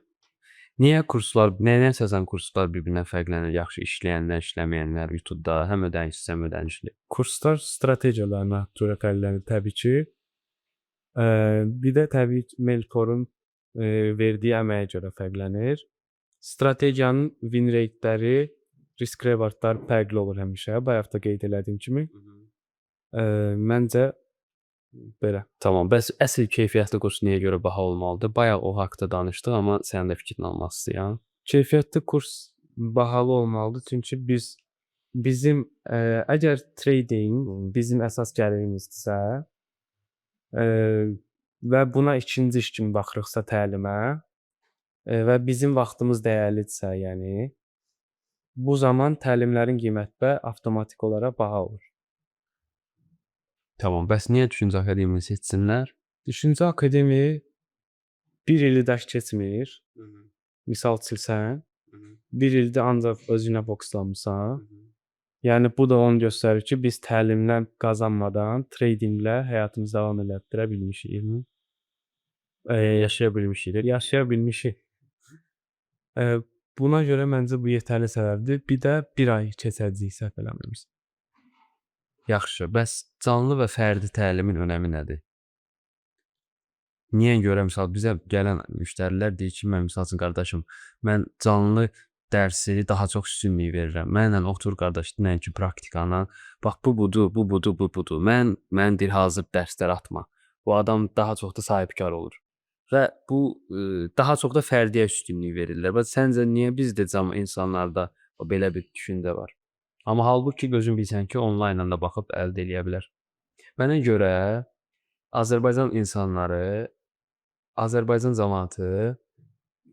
Niyə kurslar, nəyə əsasən kurslar bir-birindən fərqlənir? Yaxşı işləyənlər, işləməyənlər YouTube-da həm ödənişsiz, həm ödənişli. Kurslar strategiyalarına görə fərqlənir təbii ki. Bir də təbii ki, mentorun verdiyi əməyə görə fərqlənir. Strategiyanın win rate-ləri, risk rewardları fərqli olur həmişə, bayaq da qeyd elədiyim kimi. Məncə belə. Tamam, bəs əsl keyfiyyətli kurs niyə görə baha olmalıdır? Bayaq o haqqda danışdıq, amma sənin də fikrini almaq istəyirəm. Keyfiyyətli kurs bahalı olmalıdır, çünki bizim əgər trading bizim əsas gəlirimizdirsə və buna ikinci iş kimi baxırıqsa təlimə və bizim vaxtımız dəyərlidirsə, yəni bu zaman təlimlərin qiyməti də avtomatik olaraq baha olur. Tamam, bəs niyə Düşüncə Akademiyasını seçsinlər? Düşüncə Akademi bir ili dərs keçmir. Misal çilsən, bir ildə ancaq özünə bokslanmısan. Yəni bu da onu göstərir ki, biz təlimdən qazanmadan tradinglə həyatımızı davam elətdirə bilmişik. Yaşaya bilmişik. Yaşaya bilmişik. Buna görə məncə bu yetərli səbəbdir. Bir də bir ay keçəcəyik səhv eləmirəmsə. Yaxşı, bəs canlı və fərdi təlimin önəmi nədir? Niyə görə misal bizə gələn müştərilər deyir ki, mən misal üçün qardaşım, mən canlı dərsi daha çox üstünlük verirəm. Mənlə otur qardaş, nəinki praktikanla. Bax bu budur, bu budur, bu budur. Mən deyir hazır dərslər atma. Bu adam daha çox da sahibkar olur. Və bu daha çox da fərdiyə üstünlük verirlər. Bəs səncə niyə bizdə insanlarda belə bir düşüncə var? Amma halbuki gözün bilsən ki, onlaynla da baxıb əldə eləyə bilər. Mənə görə Azərbaycan insanları, Azərbaycan cəmiyyəti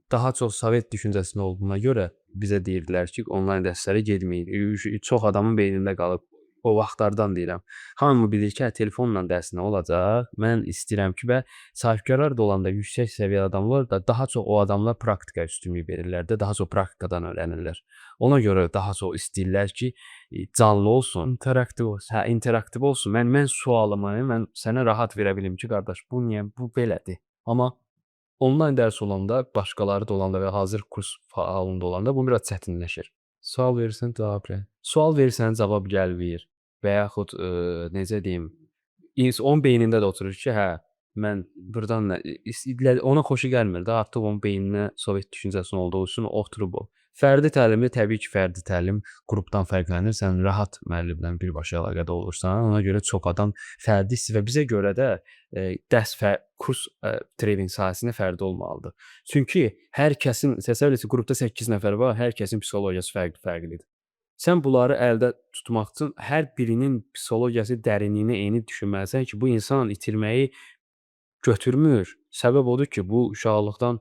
daha çox Sovet düşüncəsində olduğuna görə bizə deyirdilər ki, onlayn dərslərə getməyin. Çox adamın beynində qalıb. O vaxtlardan deyirəm. Hamı bilir ki, telefonla dərs nə olacaq? Mən istəyirəm ki, və sahibkarlar da olanda yüksək səviyyəli adamlar da daha çox o adamlar praktika üstünlük verirlər də, daha çox praktikadan öyrənirlər. Ona görə daha çox istəyirlər ki, canlı olsun, interaktiv olsun. interaktiv olsun. Mən sualımı mən sənə rahat verə bilim ki, qardaş, bu niyə bu belədir? Amma onlayn dərs olanda, başqaları da olanda və hazır kurs halında olanda bu biraz çətinləşir. Sual verirsən, cavab ver. Sual verirsən, cavab gəlmir və yaxud necə deyim, onun beynində də oturur ki, hə, mən burdan ona xoşu gəlmir də, artıq onun beyninə Sovet düşüncəsinin olduğu üçün oturub o. Fərdi təlimi təbii ki, fərdi təlim qrupdan fərqlənir. Sən rahat müəllimlə birbaşa əlaqədə olursan, ona görə çox adam fərdi və bizə görə də kurs trading sahəsində fərdi olmalıdır. Çünki hər kəsin, təsəvvür et, qrupda 8 nəfər var, hər kəsin psixologiyası fərqli-fərqlidir. Sən bunları əldə tutmaq üçün hər birinin psixologiyası dərinliyini eyni düşünməlisən ki, bu insan itirməyi götürmür. Səbəb odur ki, bu uşaqlıqdan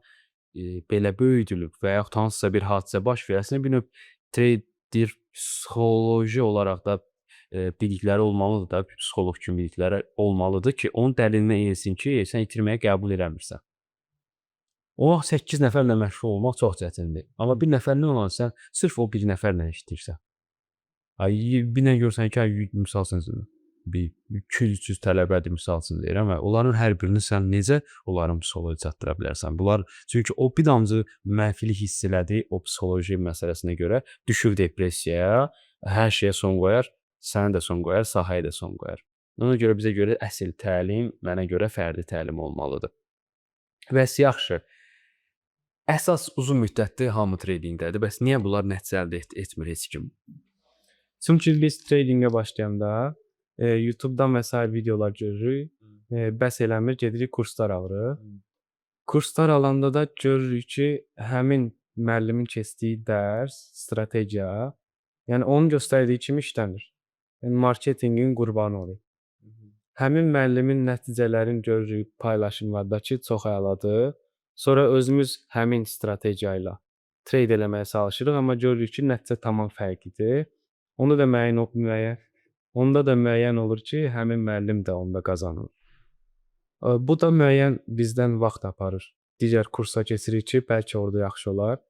belə böyüdülüb və yaxud hansısa bir hadisə baş verəsən, bir növ trader psixoloji olaraq da bilikləri olmalıdır da, psixoloq kimi bilikləri olmalıdır ki, onun dəlilinə yesin ki, sən itirməyi qəbul eləmirsən. O 8 nəfərlə məşğul olmaq çox çətindir. Amma bir nəfərlə olan sən sırf o bir nəfərlə işləyirsən. Bir nə görsən ki, misal üçün bir 200-300 tələbədir misal üçün deyirəm və onların hər birini sən necə onların psixoloji çatdıra bilərsən? Bunlar çünki o bir damcı mənfilik hiss elədi, o psixoloji məsələsinə görə düşür depressiyaya, hər şeyə son qoyar, səni də son qoyar, sahəyə də son qoyar. Ona görə bizə görə əsl təlim mənə görə fərdi təlim olmalıdır. Bəs yaxşı. Əsas uzun müddətli hamı tradingdədir. Bəs niyə bunlar nəticə əldə etmir heç kim? Çünki biz tradingə başlayanda YouTube-dan və sair videolar görürük. Bəs eləmir, gedirik kurslar alırıq. Kurslar alanda da görürük ki, həmin müəllimin keçdiyi dərs, strategiya, yəni onun göstərdiyi kimi işləmir. Yəni marketinqin qurbanı oluyor. Həmin müəllimin nəticələrini görürük paylaşımlardakı çox əladır. Sonra özümüz həmin strategiya ilə trade eləməyə çalışırıq, amma görürük ki, nəticə tamam fərqlidir. Onda da müəyyən olur ki, həmin müəllim də onda qazanır. Bu da müəyyən bizdən vaxt aparır. Digər kursa keçirik ki, bəlkə orada yaxşı olar.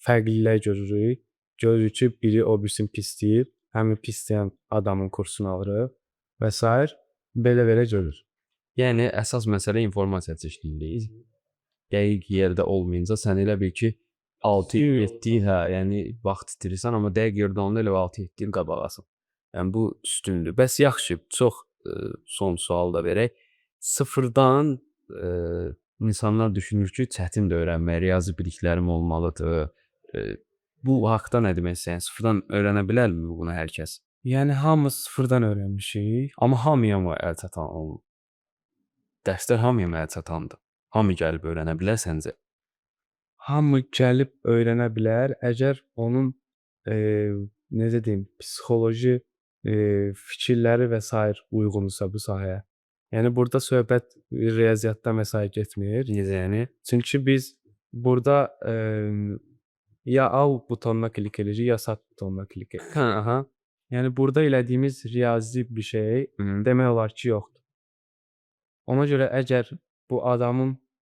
Fərqlilər görürük. Görürük ki, biri o birisini pisləyir. Həmin pisləyən adamın kursunu alırıq və s. Belə görür. Yəni əsas məsələ informasiya çeşidliyidir. Dəqiq yerdə olmayınca sən elə bil ki 6-7 yəni vaxt itirirsən, amma dəqiq yerdə olanda elə 6-7 il qabağasan. Yəni bu üstündür. Bəs yaxşı, çox son sual da verək. Sıfırdan insanlar düşünür ki, çətindir öyrənmək, riyazi biliklərim olmalıdır. Bu haqda nə demək istəyirsən? Sıfırdan öyrənə bilərmi bunu hər kəs? Yəni hamı sıfırdan öyrənmişik. Amma hamıya mı əl çatan olmur? Dərslər hamıya mı əl çatandır? Hamı gəlib öyrənə bilər səncə? Hamı gəlib öyrənə bilər, əgər onun necə deyim, psixoloji fikirləri və s. uyğundursa bu sahəyə. Yəni burada söhbət riyaziyyatdan və s. getmir. Necə yəni? Çünki biz burada ya al butonuna klik edirik, ya sat butonuna klik edirik. Hə, aha. Yəni burada elədiyimiz riyazi bir şey demək olar ki, yoxdur. Ona görə əgər bu adamın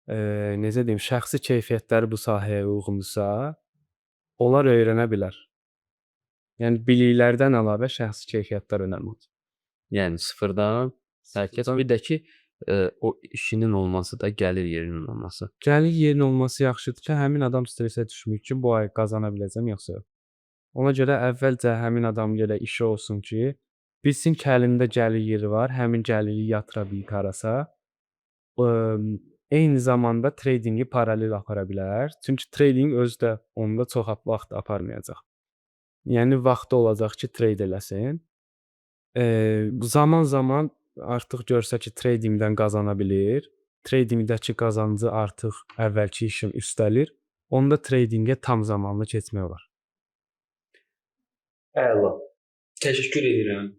necə deyim, şəxsi keyfiyyətləri bu sahəyə uyğundursa, onlar öyrənə bilər. Yəni biliklərdən əlavə şəxsi keyfiyyətlər önəmlidir. Yəni sıfırdan hər kəs, bir də ki o işinin olması da gəlir yerinin olması. Gəlir yerin olması yaxşıdır ki, həmin adam stressə düşmür ki, bu ay qazana biləcəm yoxsa yox. Ona görə əvvəlcə həmin adam gələ işi olsun ki, bilsin ki, əlində gəlir yeri var, həmin gəliri yatıra bilir harasa. Eyni zamanda tradingi paralel apara bilər. Çünki trading özü də onda çox vaxt aparmayacaq. Yəni vaxtı olacaq ki, trade eləsin. Zaman artıq görsə ki, tradingdən qazana bilir, tradingdəki qazancı artıq əvvəlki işin üstəlir, onda tradingə tam zamanlı keçmək olar. Əla. Təşəkkür edirəm.